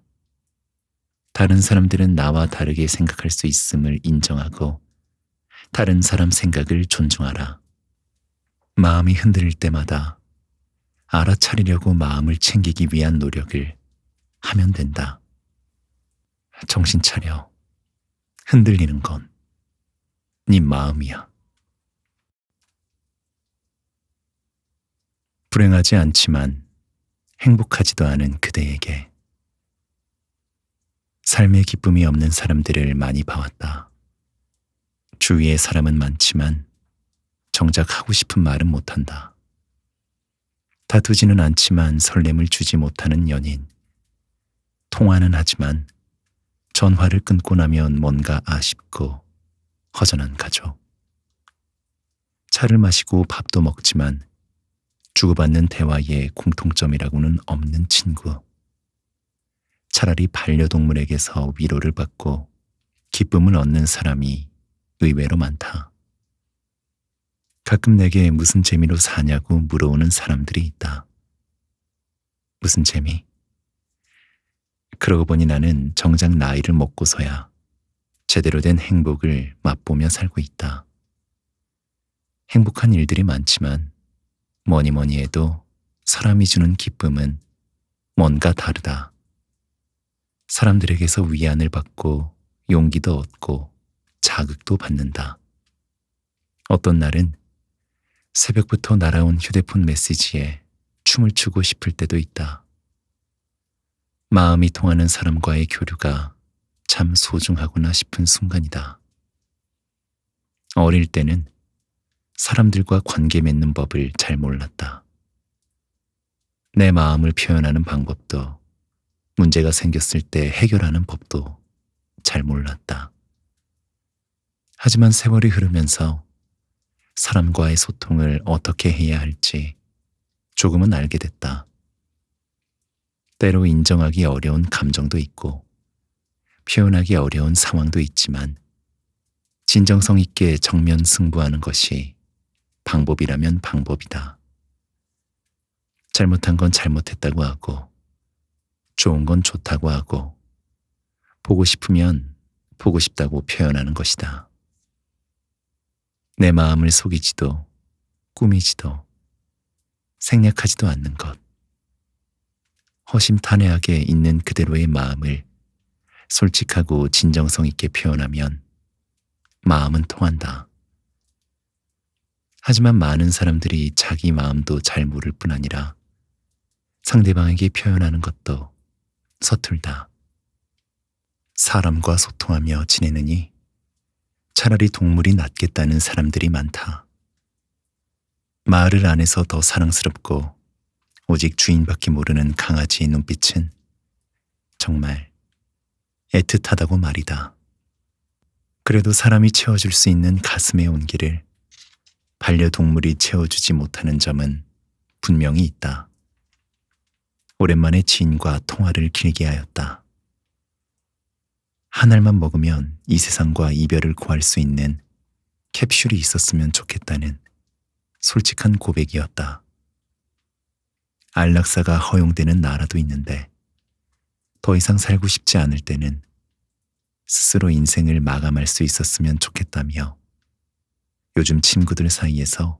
다른 사람들은 나와 다르게 생각할 수 있음을 인정하고 다른 사람 생각을 존중하라. 마음이 흔들릴 때마다 알아차리려고 마음을 챙기기 위한 노력을 하면 된다. 정신 차려. 흔들리는 건 네 마음이야. 불행하지 않지만 행복하지도 않은 그대에게 삶의 기쁨이 없는 사람들을 많이 봐왔다. 주위에 사람은 많지만 정작 하고 싶은 말은 못한다. 다투지는 않지만 설렘을 주지 못하는 연인. 통화는 하지만 전화를 끊고 나면 뭔가 아쉽고 허전한 가족. 차를 마시고 밥도 먹지만 주고받는 대화에 공통점이라고는 없는 친구. 차라리 반려동물에게서 위로를 받고 기쁨을 얻는 사람이 의외로 많다. 가끔 내게 무슨 재미로 사냐고 물어오는 사람들이 있다. 무슨 재미? 그러고 보니 나는 정작 나이를 먹고서야 제대로 된 행복을 맛보며 살고 있다. 행복한 일들이 많지만 뭐니 해도 사람이 주는 기쁨은 뭔가 다르다. 사람들에게서 위안을 받고 용기도 얻고 자극도 받는다. 어떤 날은 새벽부터 날아온 휴대폰 메시지에 춤을 추고 싶을 때도 있다. 마음이 통하는 사람과의 교류가 참 소중하구나 싶은 순간이다. 어릴 때는 사람들과 관계 맺는 법을 잘 몰랐다. 내 마음을 표현하는 방법도 문제가 생겼을 때 해결하는 법도 잘 몰랐다. 하지만 세월이 흐르면서 사람과의 소통을 어떻게 해야 할지 조금은 알게 됐다. 때로 인정하기 어려운 감정도 있고 표현하기 어려운 상황도 있지만 진정성 있게 정면 승부하는 것이 방법이라면 방법이다. 잘못한 건 잘못했다고 하고 좋은 건 좋다고 하고 보고 싶으면 보고 싶다고 표현하는 것이다. 내 마음을 속이지도 꾸미지도 생략하지도 않는 것. 허심탄회하게 있는 그대로의 마음을 솔직하고 진정성 있게 표현하면 마음은 통한다. 하지만 많은 사람들이 자기 마음도 잘 모를 뿐 아니라 상대방에게 표현하는 것도 서툴다. 사람과 소통하며 지내느니 차라리 동물이 낫겠다는 사람들이 많다. 말을 안 해서 더 사랑스럽고 오직 주인밖에 모르는 강아지의 눈빛은 정말 애틋하다고 말이다. 그래도 사람이 채워줄 수 있는 가슴의 온기를 반려동물이 채워주지 못하는 점은 분명히 있다. 오랜만에 지인과 통화를 길게 하였다. 한 알만 먹으면 이 세상과 이별을 구할 수 있는 캡슐이 있었으면 좋겠다는 솔직한 고백이었다. 안락사가 허용되는 나라도 있는데 더 이상 살고 싶지 않을 때는 스스로 인생을 마감할 수 있었으면 좋겠다며 요즘 친구들 사이에서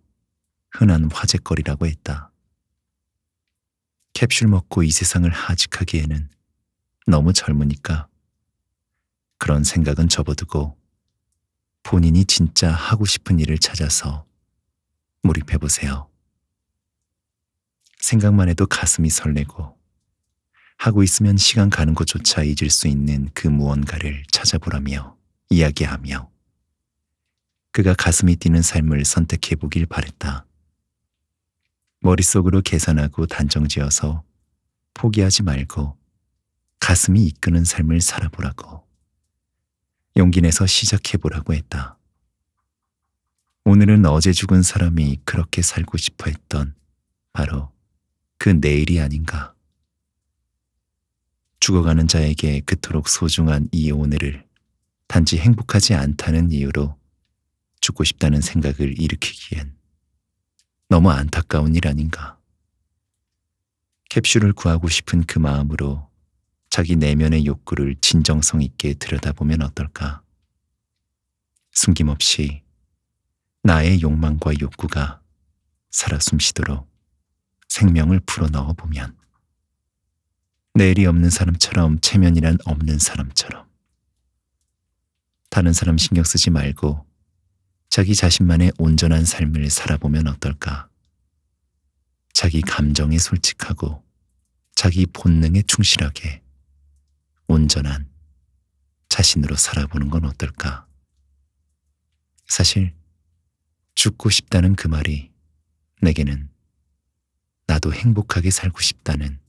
흔한 화제거리라고 했다. 캡슐 먹고 이 세상을 하직하기에는 너무 젊으니까 그런 생각은 접어두고 본인이 진짜 하고 싶은 일을 찾아서 몰입해보세요. 생각만 해도 가슴이 설레고 하고 있으면 시간 가는 것조차 잊을 수 있는 그 무언가를 찾아보라며 이야기하며 그가 가슴이 뛰는 삶을 선택해보길 바랬다. 머릿속으로 계산하고 단정지어서 포기하지 말고 가슴이 이끄는 삶을 살아보라고, 용기 내서 시작해보라고 했다. 오늘은 어제 죽은 사람이 그렇게 살고 싶어 했던 바로 그 내일이 아닌가. 죽어가는 자에게 그토록 소중한 이 오늘을 단지 행복하지 않다는 이유로 죽고 싶다는 생각을 일으키기엔 너무 안타까운 일 아닌가. 캡슐을 구하고 싶은 그 마음으로 자기 내면의 욕구를 진정성 있게 들여다보면 어떨까. 숨김없이 나의 욕망과 욕구가 살아 숨쉬도록 생명을 불어넣어 보면 내일이 없는 사람처럼, 체면이란 없는 사람처럼 다른 사람 신경 쓰지 말고 자기 자신만의 온전한 삶을 살아보면 어떨까. 자기 감정에 솔직하고 자기 본능에 충실하게 온전한 자신으로 살아보는 건 어떨까. 사실 죽고 싶다는 그 말이 내게는 나도 행복하게 살고 싶다는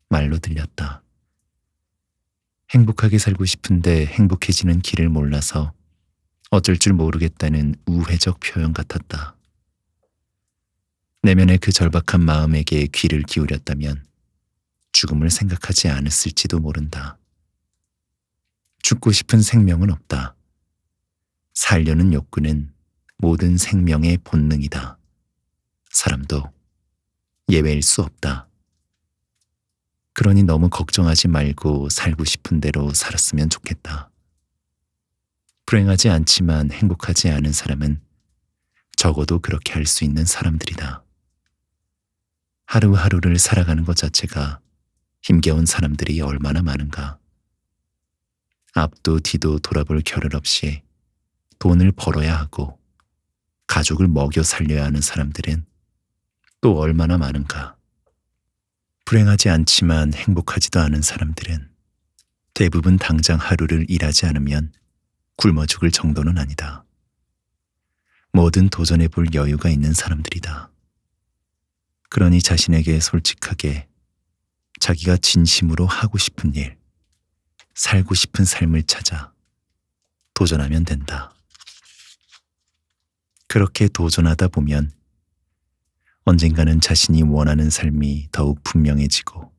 말로 들렸다. 행복하게 살고 싶은데 행복해지는 길을 몰라서 어쩔 줄 모르겠다는 우회적 표현 같았다. 내면의 그 절박한 마음에게 귀를 기울였다면 죽음을 생각하지 않았을지도 모른다. 죽고 싶은 생명은 없다. 살려는 욕구는 모든 생명의 본능이다. 사람도 예외일 수 없다. 그러니 너무 걱정하지 말고 살고 싶은 대로 살았으면 좋겠다. 불행하지 않지만 행복하지 않은 사람은 적어도 그렇게 할 수 있는 사람들이다. 하루하루를 살아가는 것 자체가 힘겨운 사람들이 얼마나 많은가. 앞도 뒤도 돌아볼 겨를 없이 돈을 벌어야 하고 가족을 먹여 살려야 하는 사람들은 또 얼마나 많은가. 불행하지 않지만 행복하지도 않은 사람들은 대부분 당장 하루를 일하지 않으면 굶어 죽을 정도는 아니다. 뭐든 도전해 볼 여유가 있는 사람들이다. 그러니 자신에게 솔직하게 자기가 진심으로 하고 싶은 일, 살고 싶은 삶을 찾아 도전하면 된다. 그렇게 도전하다 보면 언젠가는 자신이 원하는 삶이 더욱 분명해지고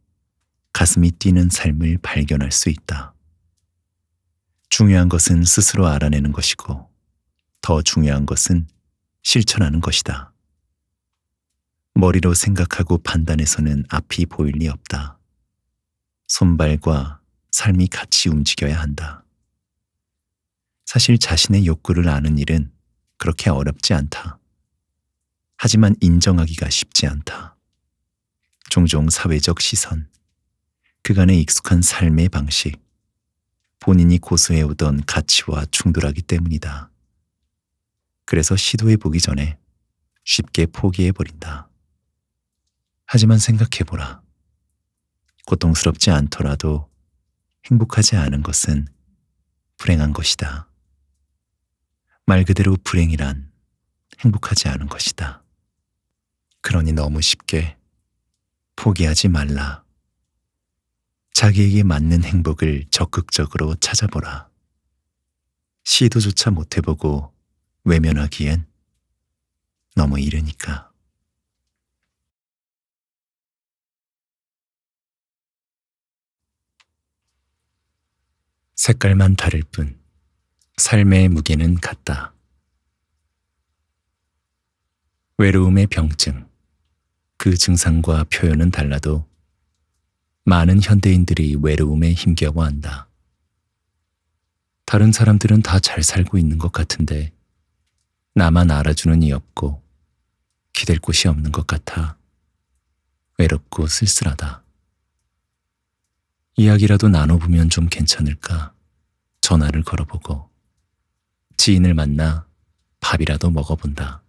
가슴이 뛰는 삶을 발견할 수 있다. 중요한 것은 스스로 알아내는 것이고 더 중요한 것은 실천하는 것이다. 머리로 생각하고 판단해서는 앞이 보일 리 없다. 손발과 삶이 같이 움직여야 한다. 사실 자신의 욕구를 아는 일은 그렇게 어렵지 않다. 하지만 인정하기가 쉽지 않다. 종종 사회적 시선, 그간의 익숙한 삶의 방식, 본인이 고수해오던 가치와 충돌하기 때문이다. 그래서 시도해보기 전에 쉽게 포기해버린다. 하지만 생각해보라. 고통스럽지 않더라도 행복하지 않은 것은 불행한 것이다. 말 그대로 불행이란 행복하지 않은 것이다. 그러니 너무 쉽게 포기하지 말라. 자기에게 맞는 행복을 적극적으로 찾아보라. 시도조차 못해보고 외면하기엔 너무 이르니까. 색깔만 다를 뿐 삶의 무게는 같다. 외로움의 병증, 그 증상과 표현은 달라도 많은 현대인들이 외로움에 힘겨워한다. 다른 사람들은 다 잘 살고 있는 것 같은데 나만 알아주는 이 없고 기댈 곳이 없는 것 같아 외롭고 쓸쓸하다. 이야기라도 나눠보면 좀 괜찮을까 전화를 걸어보고 지인을 만나 밥이라도 먹어본다.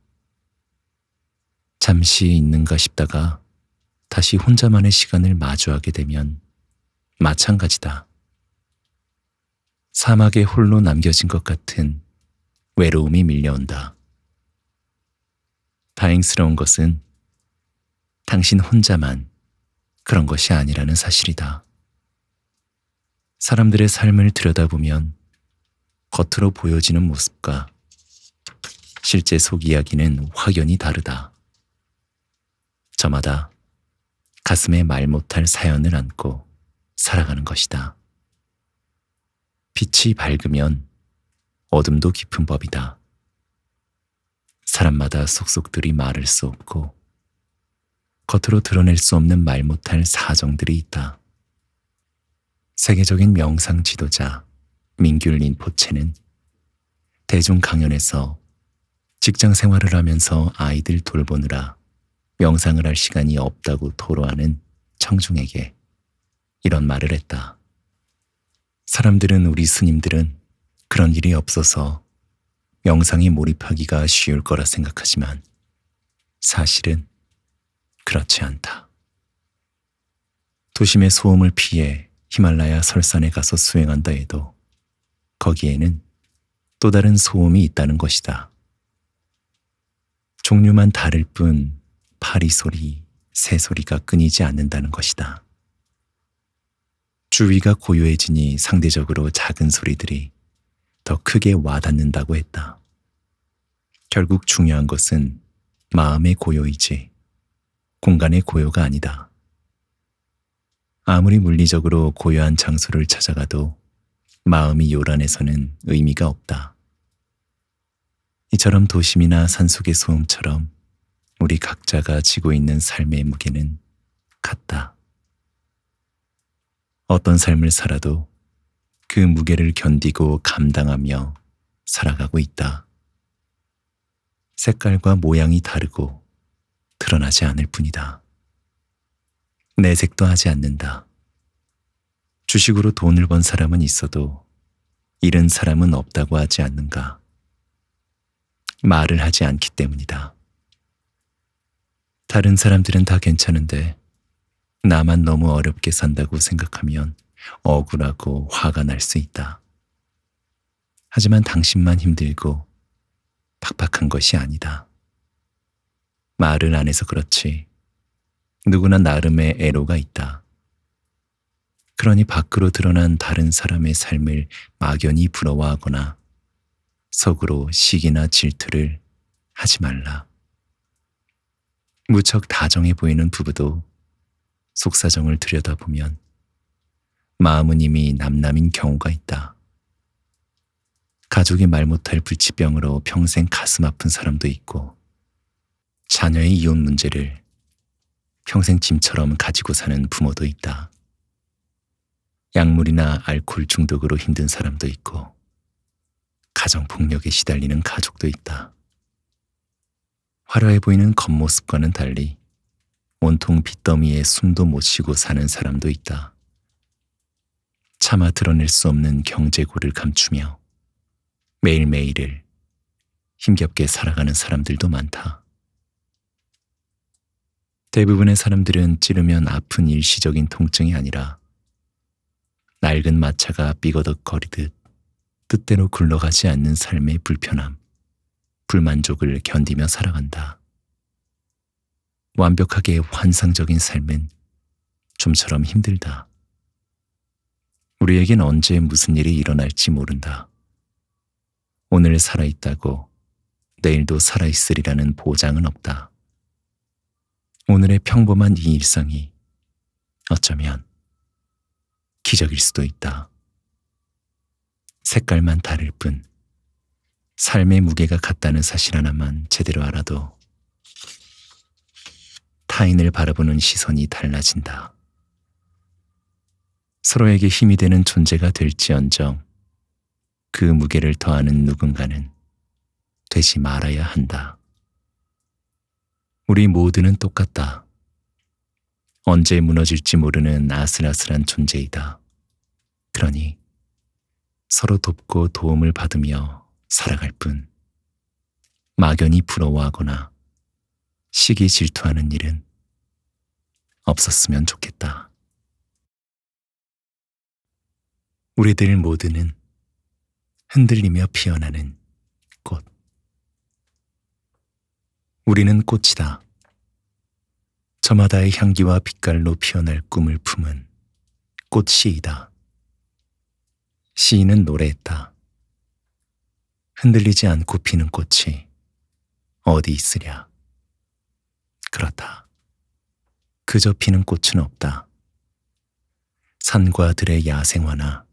잠시 있는가 싶다가 다시 혼자만의 시간을 마주하게 되면 마찬가지다. 사막에 홀로 남겨진 것 같은 외로움이 밀려온다. 다행스러운 것은 당신 혼자만 그런 것이 아니라는 사실이다. 사람들의 삶을 들여다보면 겉으로 보여지는 모습과 실제 속 이야기는 확연히 다르다. 저마다 가슴에 말 못할 사연을 안고 살아가는 것이다. 빛이 밝으면 어둠도 깊은 법이다. 사람마다 속속들이 말할 수 없고 겉으로 드러낼 수 없는 말 못할 사정들이 있다. 세계적인 명상 지도자 민귤 린포체는 대중 강연에서 직장 생활을 하면서 아이들 돌보느라 명상을 할 시간이 없다고 토로하는 청중에게 이런 말을 했다. 사람들은 우리 스님들은 그런 일이 없어서 명상에 몰입하기가 쉬울 거라 생각하지만 사실은 그렇지 않다. 도심의 소음을 피해 히말라야 설산에 가서 수행한다 해도 거기에는 또 다른 소음이 있다는 것이다. 종류만 다를 뿐 파리 소리, 새 소리가 끊이지 않는다는 것이다. 주위가 고요해지니 상대적으로 작은 소리들이 더 크게 와닿는다고 했다. 결국 중요한 것은 마음의 고요이지 공간의 고요가 아니다. 아무리 물리적으로 고요한 장소를 찾아가도 마음이 요란해서는 의미가 없다. 이처럼 도심이나 산속의 소음처럼 우리 각자가 지고 있는 삶의 무게는 같다. 어떤 삶을 살아도 그 무게를 견디고 감당하며 살아가고 있다. 색깔과 모양이 다르고 드러나지 않을 뿐이다. 내색도 하지 않는다. 주식으로 돈을 번 사람은 있어도 잃은 사람은 없다고 하지 않는가? 말을 하지 않기 때문이다. 다른 사람들은 다 괜찮은데 나만 너무 어렵게 산다고 생각하면 억울하고 화가 날 수 있다. 하지만 당신만 힘들고 팍팍한 것이 아니다. 말을 안 해서 그렇지 누구나 나름의 애로가 있다. 그러니 밖으로 드러난 다른 사람의 삶을 막연히 부러워하거나 속으로 시기나 질투를 하지 말라. 무척 다정해 보이는 부부도 속사정을 들여다보면 마음은 이미 남남인 경우가 있다. 가족이 말 못할 불치병으로 평생 가슴 아픈 사람도 있고 자녀의 이혼 문제를 평생 짐처럼 가지고 사는 부모도 있다. 약물이나 알코올 중독으로 힘든 사람도 있고 가정폭력에 시달리는 가족도 있다. 화려해 보이는 겉모습과는 달리 온통 빚더미에 숨도 못 쉬고 사는 사람도 있다. 차마 드러낼 수 없는 경제고를 감추며 매일매일을 힘겹게 살아가는 사람들도 많다. 대부분의 사람들은 찌르면 아픈 일시적인 통증이 아니라 낡은 마차가 삐거덕거리듯 뜻대로 굴러가지 않는 삶의 불편함, 불만족을 견디며 살아간다. 완벽하게 환상적인 삶은 좀처럼 힘들다. 우리에겐 언제 무슨 일이 일어날지 모른다. 오늘 살아있다고 내일도 살아있으리라는 보장은 없다. 오늘의 평범한 이 일상이 어쩌면 기적일 수도 있다. 색깔만 다를 뿐 삶의 무게가 같다는 사실 하나만 제대로 알아도 타인을 바라보는 시선이 달라진다. 서로에게 힘이 되는 존재가 될지언정 그 무게를 더하는 누군가는 되지 말아야 한다. 우리 모두는 똑같다. 언제 무너질지 모르는 아슬아슬한 존재이다. 그러니 서로 돕고 도움을 받으며 살아갈 뿐 막연히 부러워하거나 시기 질투하는 일은 없었으면 좋겠다. 우리들 모두는 흔들리며 피어나는 꽃. 우리는 꽃이다. 저마다의 향기와 빛깔로 피어날 꿈을 품은 꽃시이다. 시인은 노래했다. 흔들리지 않고 피는 꽃이 어디 있으랴. 그렇다. 그저 피는 꽃은 없다. 산과 들의 야생화나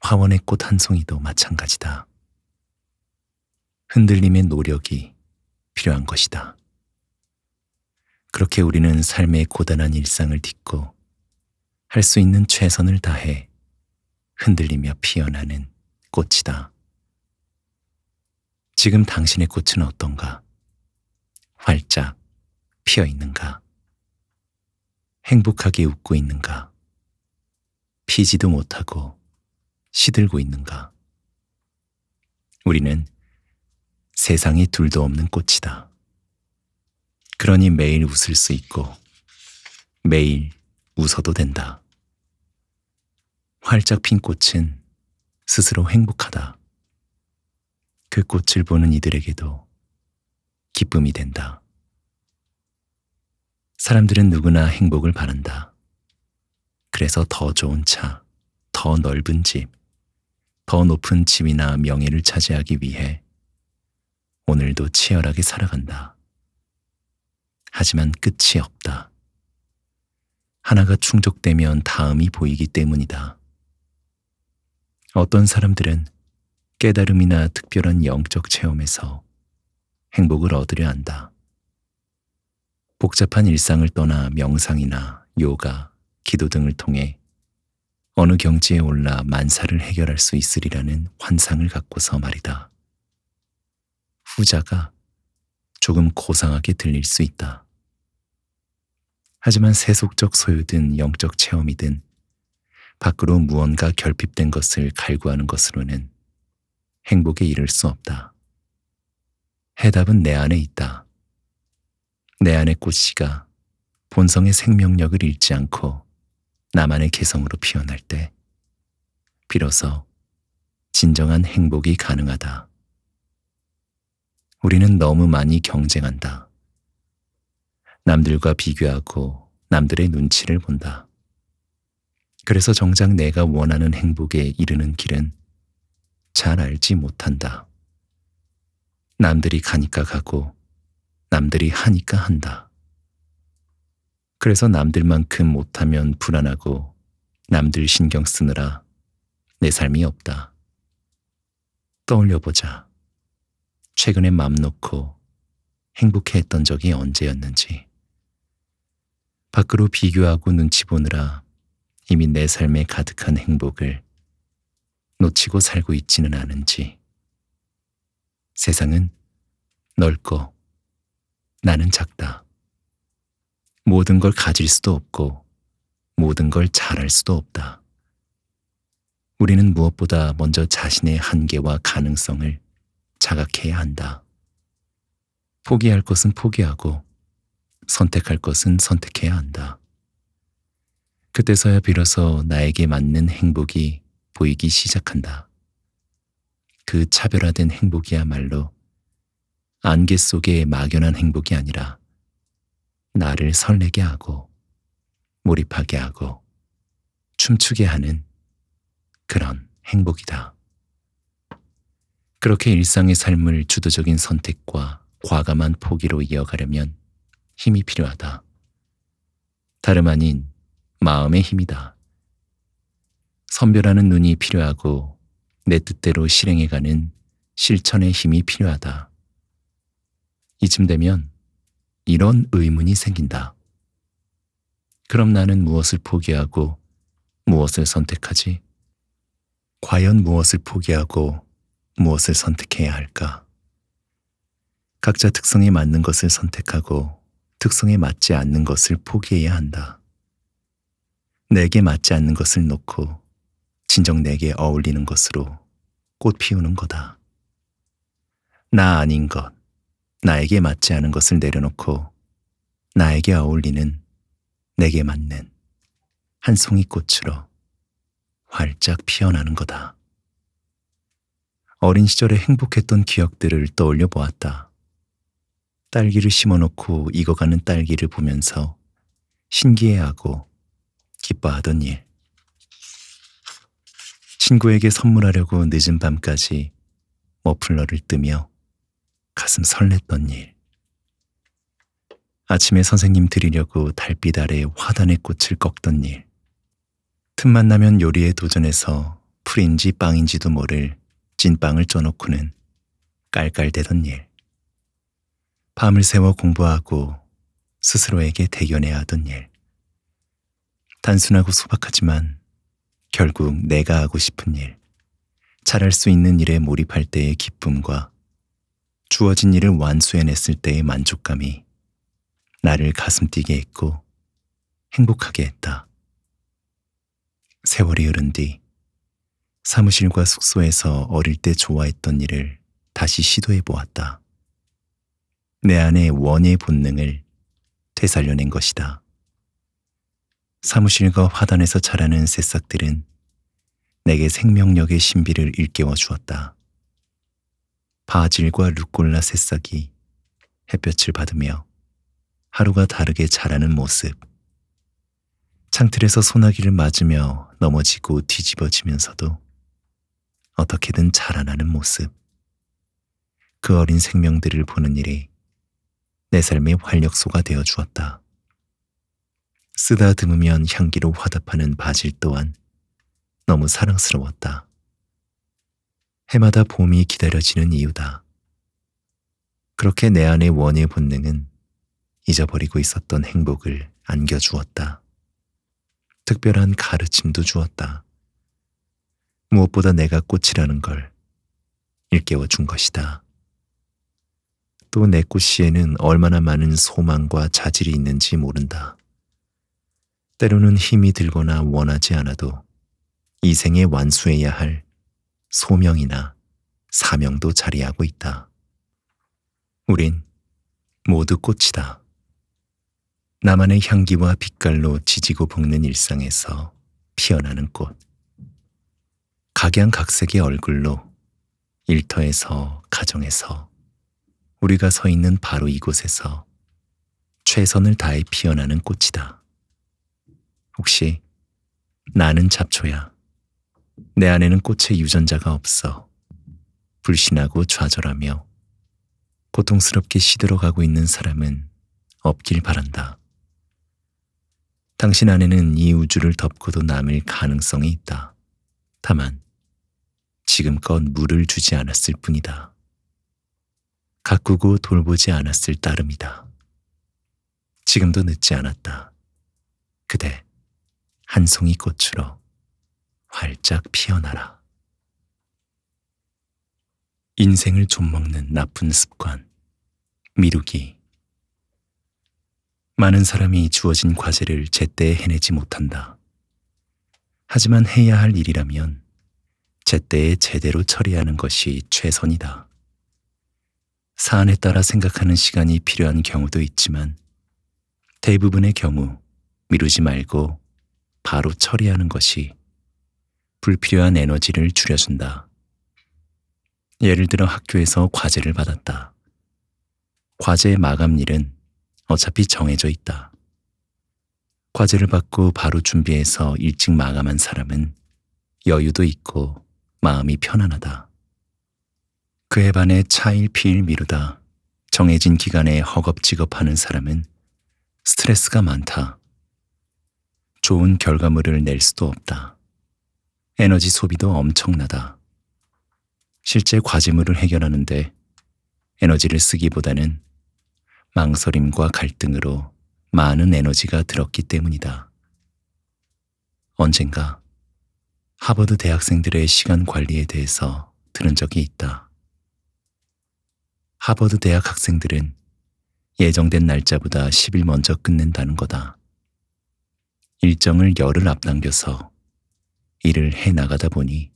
화원의 꽃 한 송이도 마찬가지다. 흔들림의 노력이 필요한 것이다. 그렇게 우리는 삶의 고단한 일상을 딛고 할 수 있는 최선을 다해 흔들리며 피어나는 꽃이다. 지금 당신의 꽃은 어떤가? 활짝 피어 있는가? 행복하게 웃고 있는가? 피지도 못하고 시들고 있는가? 우리는 세상에 둘도 없는 꽃이다. 그러니 매일 웃을 수 있고 매일 웃어도 된다. 활짝 핀 꽃은 스스로 행복하다. 그 꽃을 보는 이들에게도 기쁨이 된다. 사람들은 누구나 행복을 바란다. 그래서 더 좋은 차, 더 넓은 집, 더 높은 지위나 명예를 차지하기 위해 오늘도 치열하게 살아간다. 하지만 끝이 없다. 하나가 충족되면 다음이 보이기 때문이다. 어떤 사람들은 깨달음이나 특별한 영적 체험에서 행복을 얻으려 한다. 복잡한 일상을 떠나 명상이나 요가, 기도 등을 통해 어느 경지에 올라 만사를 해결할 수 있으리라는 환상을 갖고서 말이다. 후자가 조금 고상하게 들릴 수 있다. 하지만 세속적 소유든 영적 체험이든 밖으로 무언가 결핍된 것을 갈구하는 것으로는 행복에 이를 수 없다. 해답은 내 안에 있다. 내 안의 꽃씨가 본성의 생명력을 잃지 않고 나만의 개성으로 피어날 때 비로소 진정한 행복이 가능하다. 우리는 너무 많이 경쟁한다. 남들과 비교하고 남들의 눈치를 본다. 그래서 정작 내가 원하는 행복에 이르는 길은 잘 알지 못한다. 남들이 가니까 가고 남들이 하니까 한다. 그래서 남들만큼 못하면 불안하고 남들 신경 쓰느라 내 삶이 없다. 떠올려보자. 최근에 맘 놓고 행복해했던 적이 언제였는지. 밖으로 비교하고 눈치 보느라 이미 내 삶에 가득한 행복을 놓치고 살고 있지는 않은지. 세상은 넓고 나는 작다. 모든 걸 가질 수도 없고 모든 걸 잘할 수도 없다. 우리는 무엇보다 먼저 자신의 한계와 가능성을 자각해야 한다. 포기할 것은 포기하고 선택할 것은 선택해야 한다. 그때서야 비로소 나에게 맞는 행복이 보이기 시작한다. 그 차별화된 행복이야말로 안개 속의 막연한 행복이 아니라 나를 설레게 하고 몰입하게 하고 춤추게 하는 그런 행복이다. 그렇게 일상의 삶을 주도적인 선택과 과감한 포기로 이어가려면 힘이 필요하다. 다름 아닌 마음의 힘이다. 선별하는 눈이 필요하고 내 뜻대로 실행해가는 실천의 힘이 필요하다. 이쯤 되면 이런 의문이 생긴다. 그럼 나는 무엇을 포기하고 무엇을 선택하지? 과연 무엇을 포기하고 무엇을 선택해야 할까? 각자 특성에 맞는 것을 선택하고 특성에 맞지 않는 것을 포기해야 한다. 내게 맞지 않는 것을 놓고 진정 내게 어울리는 것으로 꽃 피우는 거다. 나 아닌 것, 나에게 맞지 않은 것을 내려놓고 나에게 어울리는, 내게 맞는 한 송이 꽃으로 활짝 피어나는 거다. 어린 시절에 행복했던 기억들을 떠올려 보았다. 딸기를 심어놓고 익어가는 딸기를 보면서 신기해하고 기뻐하던 일. 친구에게 선물하려고 늦은 밤까지 머플러를 뜨며 가슴 설렜던 일. 아침에 선생님 드리려고 달빛 아래 화단의 꽃을 꺾던 일. 틈만 나면 요리에 도전해서 풀인지 빵인지도 모를 찐빵을 쪄놓고는 깔깔대던 일. 밤을 새워 공부하고 스스로에게 대견해야 하던 일. 단순하고 소박하지만 결국 내가 하고 싶은 일, 잘할 수 있는 일에 몰입할 때의 기쁨과 주어진 일을 완수해냈을 때의 만족감이 나를 가슴 뛰게 했고 행복하게 했다. 세월이 흐른 뒤 사무실과 숙소에서 어릴 때 좋아했던 일을 다시 시도해 보았다. 내 안의 원의 본능을 되살려낸 것이다. 사무실과 화단에서 자라는 새싹들은 내게 생명력의 신비를 일깨워 주었다. 바질과 루꼴라 새싹이 햇볕을 받으며 하루가 다르게 자라는 모습. 창틀에서 소나기를 맞으며 넘어지고 뒤집어지면서도 어떻게든 자라나는 모습. 그 어린 생명들을 보는 일이 내 삶의 활력소가 되어 주었다. 쓰다듬으면 향기로 화답하는 바질 또한 너무 사랑스러웠다. 해마다 봄이 기다려지는 이유다. 그렇게 내 안의 원의 본능은 잊어버리고 있었던 행복을 안겨주었다. 특별한 가르침도 주었다. 무엇보다 내가 꽃이라는 걸 일깨워 준 것이다. 또 내 꽃씨에는 얼마나 많은 소망과 자질이 있는지 모른다. 때로는 힘이 들거나 원하지 않아도 이 생에 완수해야 할 소명이나 사명도 자리하고 있다. 우린 모두 꽃이다. 나만의 향기와 빛깔로 지지고 볶는 일상에서 피어나는 꽃. 각양각색의 얼굴로 일터에서, 가정에서, 우리가 서 있는 바로 이곳에서 최선을 다해 피어나는 꽃이다. 혹시 나는 잡초야. 내 안에는 꽃의 유전자가 없어. 불신하고 좌절하며 고통스럽게 시들어가고 있는 사람은 없길 바란다. 당신 안에는 이 우주를 덮고도 남을 가능성이 있다. 다만 지금껏 물을 주지 않았을 뿐이다. 가꾸고 돌보지 않았을 따름이다. 지금도 늦지 않았다. 그대 한 송이 꽃으로 활짝 피어나라. 인생을 좀먹는 나쁜 습관, 미루기. 많은 사람이 주어진 과제를 제때에 해내지 못한다. 하지만 해야 할 일이라면 제때에 제대로 처리하는 것이 최선이다. 사안에 따라 생각하는 시간이 필요한 경우도 있지만 대부분의 경우 미루지 말고 바로 처리하는 것이 불필요한 에너지를 줄여준다. 예를 들어 학교에서 과제를 받았다. 과제의 마감일은 어차피 정해져 있다. 과제를 받고 바로 준비해서 일찍 마감한 사람은 여유도 있고 마음이 편안하다. 그에 반해 차일피일 미루다 정해진 기간에 허겁지겁하는 사람은 스트레스가 많다. 좋은 결과물을 낼 수도 없다. 에너지 소비도 엄청나다. 실제 과제물을 해결하는데 에너지를 쓰기보다는 망설임과 갈등으로 많은 에너지가 들었기 때문이다. 언젠가 하버드 대학생들의 시간 관리에 대해서 들은 적이 있다. 하버드 대학 학생들은 예정된 날짜보다 10일 먼저 끝낸다는 거다. 일정을 열흘 앞당겨서 일을 해 나가다 보니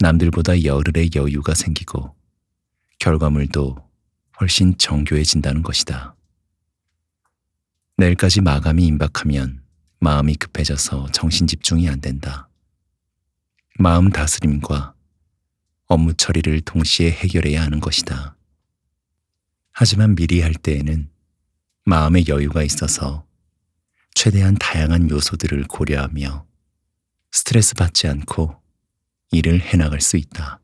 남들보다 열흘의 여유가 생기고 결과물도 훨씬 정교해진다는 것이다. 내일까지 마감이 임박하면 마음이 급해져서 정신 집중이 안 된다. 마음 다스림과 업무 처리를 동시에 해결해야 하는 것이다. 하지만 미리 할 때에는 마음의 여유가 있어서 최대한 다양한 요소들을 고려하며 스트레스 받지 않고 일을 해나갈 수 있다.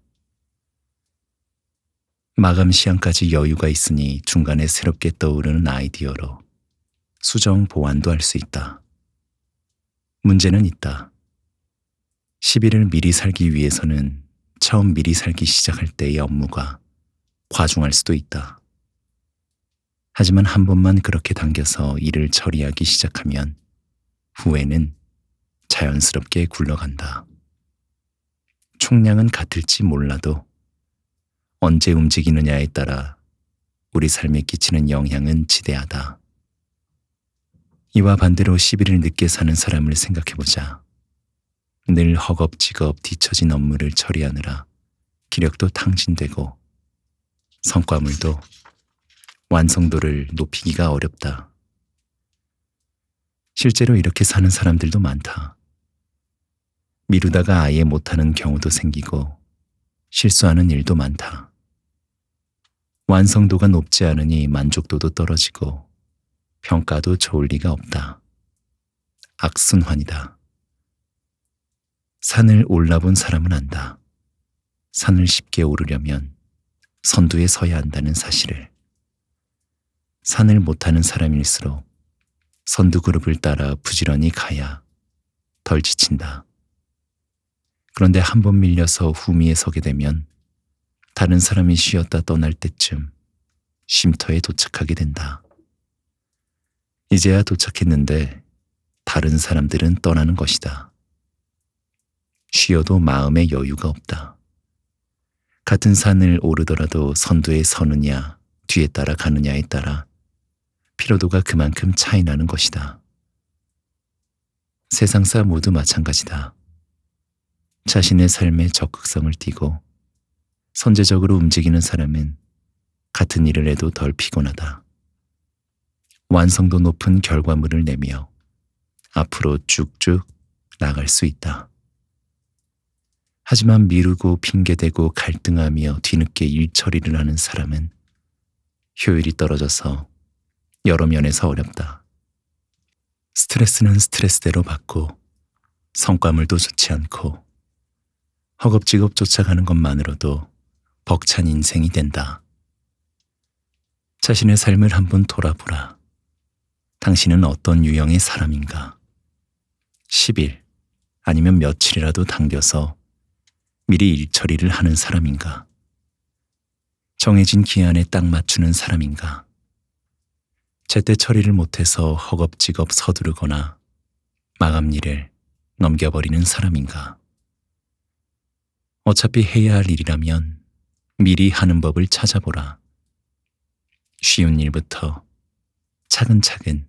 마감 시간까지 여유가 있으니 중간에 새롭게 떠오르는 아이디어로 수정 보완도 할 수 있다. 문제는 있다. 10일을 미리 살기 위해서는 처음 미리 살기 시작할 때의 업무가 과중할 수도 있다. 하지만 한 번만 그렇게 당겨서 일을 처리하기 시작하면 후에는 자연스럽게 굴러간다. 총량은 같을지 몰라도 언제 움직이느냐에 따라 우리 삶에 끼치는 영향은 지대하다. 이와 반대로 10일을 늦게 사는 사람을 생각해보자. 늘 허겁지겁 뒤처진 업무를 처리하느라 기력도 탕진되고 성과물도 완성도를 높이기가 어렵다. 실제로 이렇게 사는 사람들도 많다. 미루다가 아예 못하는 경우도 생기고 실수하는 일도 많다. 완성도가 높지 않으니 만족도도 떨어지고 평가도 좋을 리가 없다. 악순환이다. 산을 올라본 사람은 안다. 산을 쉽게 오르려면 선두에 서야 한다는 사실을. 산을 못하는 사람일수록 선두 그룹을 따라 부지런히 가야 덜 지친다. 그런데 한 번 밀려서 후미에 서게 되면 다른 사람이 쉬었다 떠날 때쯤 쉼터에 도착하게 된다. 이제야 도착했는데 다른 사람들은 떠나는 것이다. 쉬어도 마음의 여유가 없다. 같은 산을 오르더라도 선두에 서느냐 뒤에 따라가느냐에 따라 피로도가 그만큼 차이 나는 것이다. 세상사 모두 마찬가지다. 자신의 삶에 적극성을 띠고 선제적으로 움직이는 사람은 같은 일을 해도 덜 피곤하다. 완성도 높은 결과물을 내며 앞으로 쭉쭉 나갈 수 있다. 하지만 미루고 핑계대고 갈등하며 뒤늦게 일 처리를 하는 사람은 효율이 떨어져서 여러 면에서 어렵다. 스트레스는 스트레스대로 받고 성과물도 좋지 않고 허겁지겁 쫓아가는 것만으로도 벅찬 인생이 된다. 자신의 삶을 한번 돌아보라. 당신은 어떤 유형의 사람인가? 10일 아니면 며칠이라도 당겨서 미리 일 처리를 하는 사람인가? 정해진 기한에 딱 맞추는 사람인가? 제때 처리를 못해서 허겁지겁 서두르거나 마감일을 넘겨버리는 사람인가? 어차피 해야 할 일이라면 미리 하는 법을 찾아보라. 쉬운 일부터 차근차근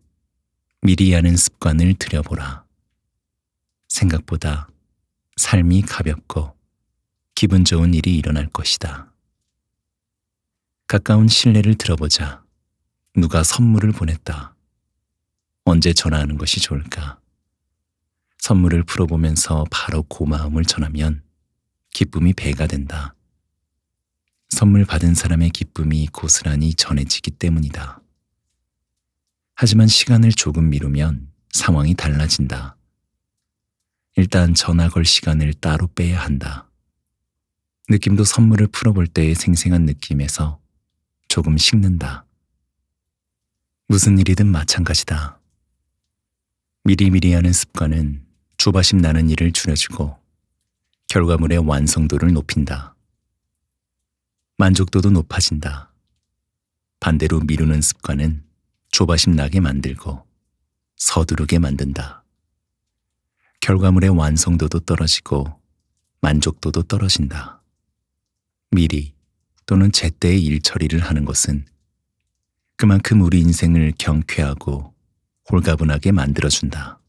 미리 하는 습관을 들여보라. 생각보다 삶이 가볍고 기분 좋은 일이 일어날 것이다. 가까운 신뢰를 들어보자. 누가 선물을 보냈다. 언제 전화하는 것이 좋을까? 선물을 풀어보면서 바로 고마움을 전하면 기쁨이 배가 된다. 선물 받은 사람의 기쁨이 고스란히 전해지기 때문이다. 하지만 시간을 조금 미루면 상황이 달라진다. 일단 전화 걸 시간을 따로 빼야 한다. 느낌도 선물을 풀어볼 때의 생생한 느낌에서 조금 식는다. 무슨 일이든 마찬가지다. 미리미리 하는 습관은 조바심 나는 일을 줄여주고 결과물의 완성도를 높인다. 만족도도 높아진다. 반대로 미루는 습관은 조바심 나게 만들고 서두르게 만든다. 결과물의 완성도도 떨어지고 만족도도 떨어진다. 미리 또는 제때의 일 처리를 하는 것은 그만큼 우리 인생을 경쾌하고 홀가분하게 만들어준다.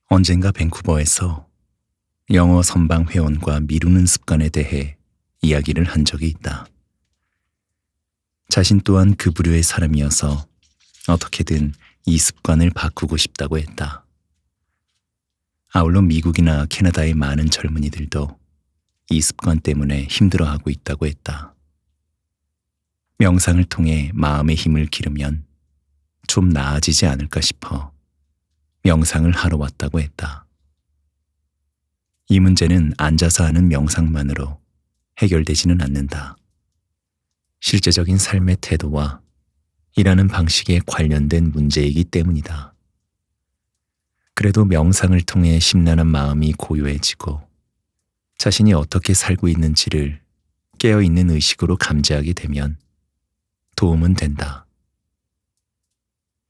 언젠가 밴쿠버에서 영어 선방 회원과 미루는 습관에 대해 이야기를 한 적이 있다. 자신 또한 그 부류의 사람이어서 어떻게든 이 습관을 바꾸고 싶다고 했다. 아울러 미국이나 캐나다의 많은 젊은이들도 이 습관 때문에 힘들어하고 있다고 했다. 명상을 통해 마음의 힘을 기르면 좀 나아지지 않을까 싶어 명상을 하러 왔다고 했다. 이 문제는 앉아서 하는 명상만으로 해결되지는 않는다. 실제적인 삶의 태도와 일하는 방식에 관련된 문제이기 때문이다. 그래도 명상을 통해 심란한 마음이 고요해지고 자신이 어떻게 살고 있는지를 깨어있는 의식으로 감지하게 되면 도움은 된다.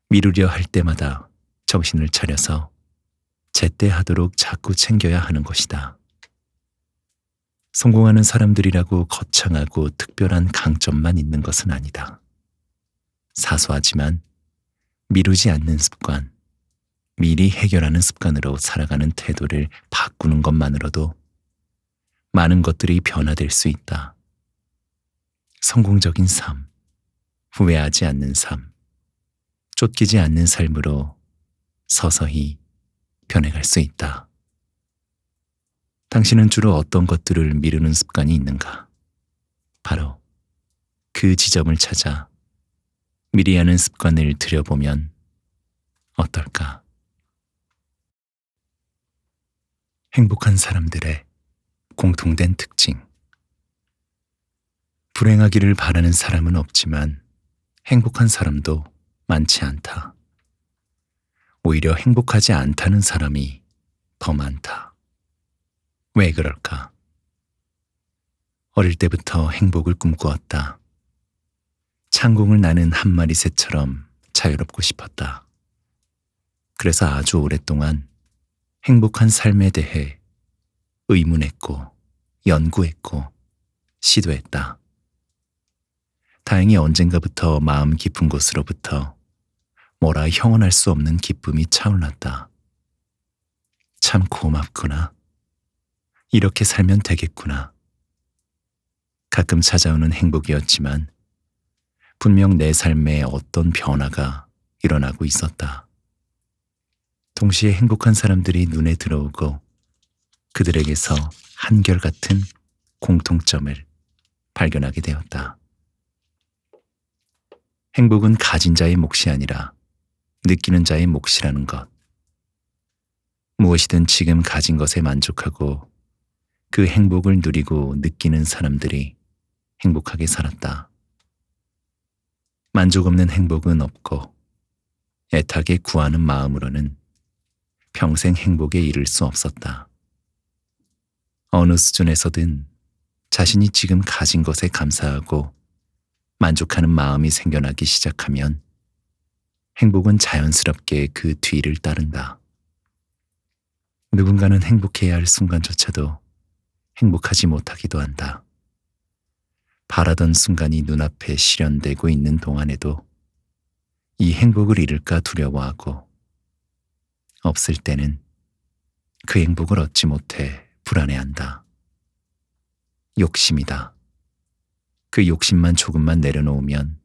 미루려 할 때마다 정신을 차려서 제때 하도록 자꾸 챙겨야 하는 것이다. 성공하는 사람들이라고 거창하고 특별한 강점만 있는 것은 아니다. 사소하지만 미루지 않는 습관, 미리 해결하는 습관으로 살아가는 태도를 바꾸는 것만으로도 많은 것들이 변화될 수 있다. 성공적인 삶, 후회하지 않는 삶, 쫓기지 않는 삶으로 서서히 변해갈 수 있다. 당신은 주로 어떤 것들을 미루는 습관이 있는가? 바로 그 지점을 찾아 미리 하는 습관을 들여보면 어떨까? 행복한 사람들의 공통된 특징. 불행하기를 바라는 사람은 없지만 행복한 사람도 많지 않다. 오히려 행복하지 않다는 사람이 더 많다. 왜 그럴까? 어릴 때부터 행복을 꿈꾸었다. 창공을 나는 한 마리 새처럼 자유롭고 싶었다. 그래서 아주 오랫동안 행복한 삶에 대해 의문했고 연구했고 시도했다. 다행히 언젠가부터 마음 깊은 곳으로부터 뭐라 형언할 수 없는 기쁨이 차올랐다. 참 고맙구나. 이렇게 살면 되겠구나. 가끔 찾아오는 행복이었지만 분명 내 삶에 어떤 변화가 일어나고 있었다. 동시에 행복한 사람들이 눈에 들어오고 그들에게서 한결같은 공통점을 발견하게 되었다. 행복은 가진 자의 몫이 아니라 느끼는 자의 몫이라는 것. 무엇이든 지금 가진 것에 만족하고 그 행복을 누리고 느끼는 사람들이 행복하게 살았다. 만족 없는 행복은 없고 애타게 구하는 마음으로는 평생 행복에 이를 수 없었다. 어느 수준에서든 자신이 지금 가진 것에 감사하고 만족하는 마음이 생겨나기 시작하면 행복은 자연스럽게 그 뒤를 따른다. 누군가는 행복해야 할 순간조차도 행복하지 못하기도 한다. 바라던 순간이 눈앞에 실현되고 있는 동안에도 이 행복을 잃을까 두려워하고 없을 때는 그 행복을 얻지 못해 불안해한다. 욕심이다. 그 욕심만 조금만 내려놓으면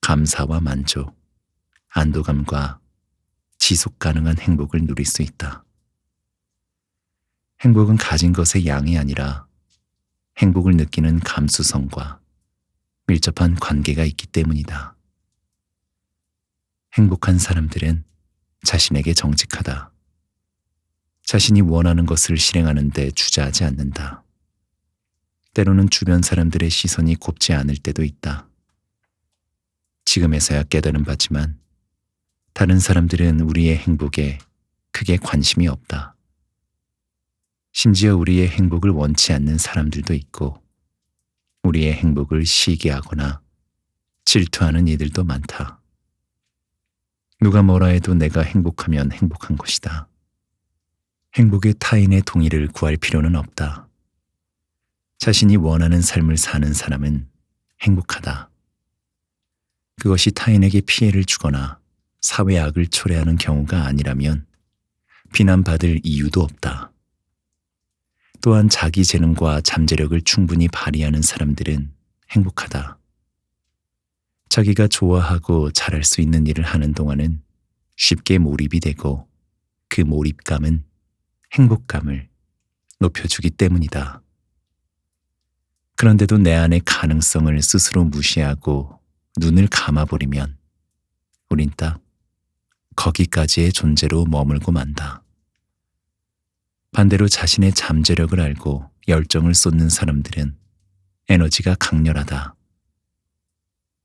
감사와 만족, 안도감과 지속 가능한 행복을 누릴 수 있다. 행복은 가진 것의 양이 아니라 행복을 느끼는 감수성과 밀접한 관계가 있기 때문이다. 행복한 사람들은 자신에게 정직하다. 자신이 원하는 것을 실행하는 데 주저하지 않는다. 때로는 주변 사람들의 시선이 곱지 않을 때도 있다. 지금에서야 깨달은 바지만 다른 사람들은 우리의 행복에 크게 관심이 없다. 심지어 우리의 행복을 원치 않는 사람들도 있고 우리의 행복을 시기하거나 질투하는 이들도 많다. 누가 뭐라 해도 내가 행복하면 행복한 것이다. 행복의 타인의 동의를 구할 필요는 없다. 자신이 원하는 삶을 사는 사람은 행복하다. 그것이 타인에게 피해를 주거나 사회 악을 초래하는 경우가 아니라면 비난받을 이유도 없다. 또한 자기 재능과 잠재력을 충분히 발휘하는 사람들은 행복하다. 자기가 좋아하고 잘할 수 있는 일을 하는 동안은 쉽게 몰입이 되고 그 몰입감은 행복감을 높여주기 때문이다. 그런데도 내 안의 가능성을 스스로 무시하고 눈을 감아버리면 우린 딱 거기까지의 존재로 머물고 만다. 반대로 자신의 잠재력을 알고 열정을 쏟는 사람들은 에너지가 강렬하다.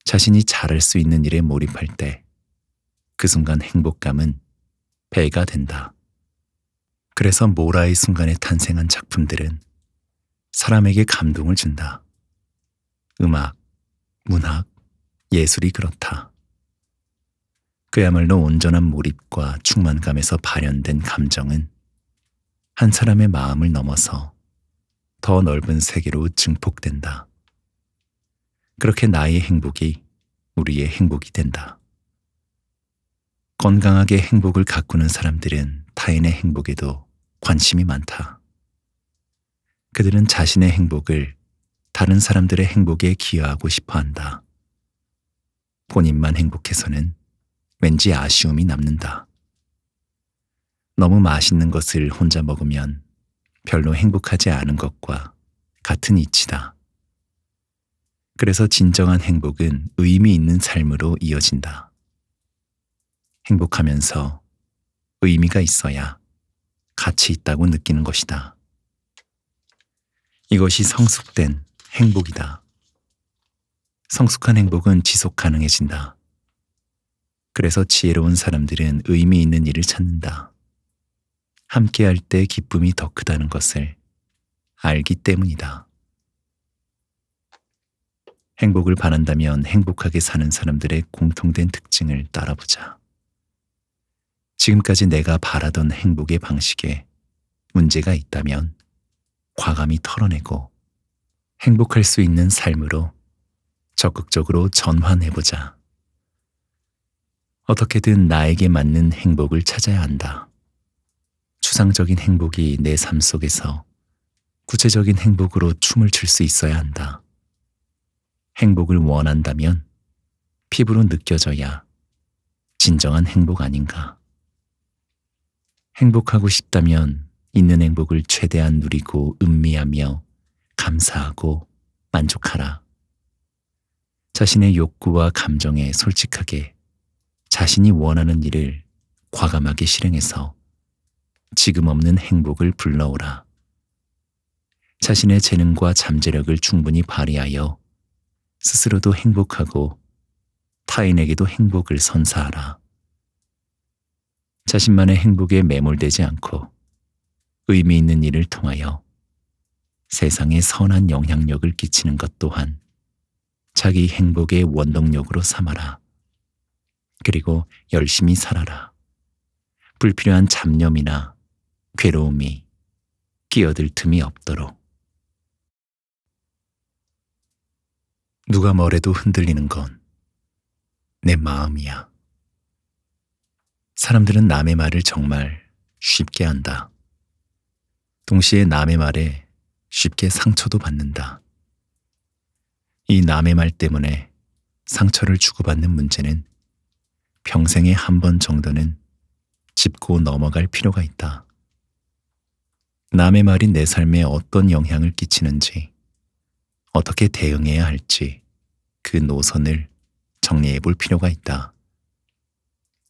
자신이 잘할 수 있는 일에 몰입할 때 그 순간 행복감은 배가 된다. 그래서 모라의 순간에 탄생한 작품들은 사람에게 감동을 준다. 음악, 문학, 예술이 그렇다. 그야말로 온전한 몰입과 충만감에서 발현된 감정은 한 사람의 마음을 넘어서 더 넓은 세계로 증폭된다. 그렇게 나의 행복이 우리의 행복이 된다. 건강하게 행복을 가꾸는 사람들은 타인의 행복에도 관심이 많다. 그들은 자신의 행복을 다른 사람들의 행복에 기여하고 싶어 한다. 본인만 행복해서는 왠지 아쉬움이 남는다. 너무 맛있는 것을 혼자 먹으면 별로 행복하지 않은 것과 같은 이치다. 그래서 진정한 행복은 의미 있는 삶으로 이어진다. 행복하면서 의미가 있어야 가치 있다고 느끼는 것이다. 이것이 성숙된 행복이다. 성숙한 행복은 지속 가능해진다. 그래서 지혜로운 사람들은 의미 있는 일을 찾는다. 함께할 때 기쁨이 더 크다는 것을 알기 때문이다. 행복을 바란다면 행복하게 사는 사람들의 공통된 특징을 따라보자. 지금까지 내가 바라던 행복의 방식에 문제가 있다면 과감히 털어내고 행복할 수 있는 삶으로 적극적으로 전환해보자. 어떻게든 나에게 맞는 행복을 찾아야 한다. 추상적인 행복이 내 삶 속에서 구체적인 행복으로 춤을 출 수 있어야 한다. 행복을 원한다면 피부로 느껴져야 진정한 행복 아닌가. 행복하고 싶다면 있는 행복을 최대한 누리고 음미하며 감사하고 만족하라. 자신의 욕구와 감정에 솔직하게 자신이 원하는 일을 과감하게 실행해서 지금 없는 행복을 불러오라. 자신의 재능과 잠재력을 충분히 발휘하여 스스로도 행복하고 타인에게도 행복을 선사하라. 자신만의 행복에 매몰되지 않고 의미 있는 일을 통하여 세상에 선한 영향력을 끼치는 것 또한 자기 행복의 원동력으로 삼아라. 그리고 열심히 살아라. 불필요한 잡념이나 괴로움이 끼어들 틈이 없도록. 누가 뭐래도 흔들리는 건 내 마음이야. 사람들은 남의 말을 정말 쉽게 한다. 동시에 남의 말에 쉽게 상처도 받는다. 이 남의 말 때문에 상처를 주고받는 문제는 평생에 한 번 정도는 짚고 넘어갈 필요가 있다. 남의 말이 내 삶에 어떤 영향을 끼치는지, 어떻게 대응해야 할지 그 노선을 정리해 볼 필요가 있다.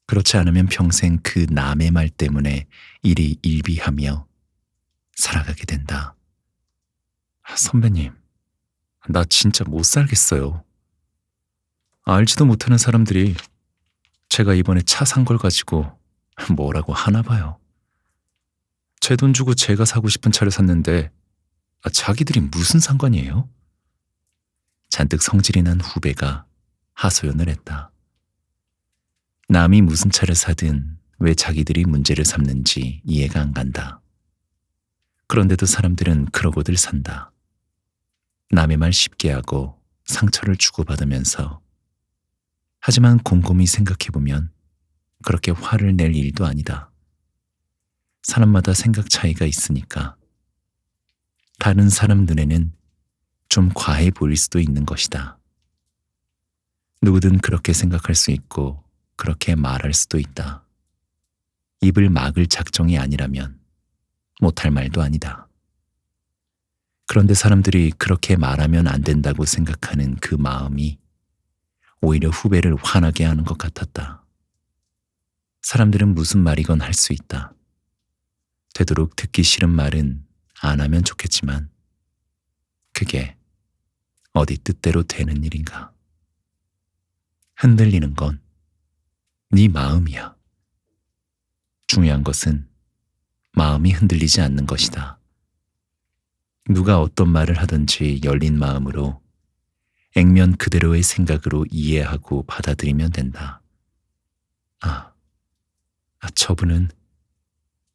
그렇지 않으면 평생 그 남의 말 때문에 일희일비하며 살아가게 된다. 선배님, 나 진짜 못 살겠어요. 알지도 못하는 사람들이 제가 이번에 차 산 걸 가지고 뭐라고 하나 봐요. 제 돈 주고 제가 사고 싶은 차를 샀는데 자기들이 무슨 상관이에요? 잔뜩 성질이 난 후배가 하소연을 했다. 남이 무슨 차를 사든 왜 자기들이 문제를 삼는지 이해가 안 간다. 그런데도 사람들은 그러고들 산다. 남의 말 쉽게 하고 상처를 주고받으면서 하지만 곰곰이 생각해보면 그렇게 화를 낼 일도 아니다. 사람마다 생각 차이가 있으니까 다른 사람 눈에는 좀 과해 보일 수도 있는 것이다. 누구든 그렇게 생각할 수 있고 그렇게 말할 수도 있다. 입을 막을 작정이 아니라면 못할 말도 아니다. 그런데 사람들이 그렇게 말하면 안 된다고 생각하는 그 마음이 오히려 후배를 화나게 하는 것 같았다. 사람들은 무슨 말이건 할 수 있다. 되도록 듣기 싫은 말은 안 하면 좋겠지만 그게 어디 뜻대로 되는 일인가? 흔들리는 건 네 마음이야. 중요한 것은 마음이 흔들리지 않는 것이다. 누가 어떤 말을 하든지 열린 마음으로 액면 그대로의 생각으로 이해하고 받아들이면 된다. 저분은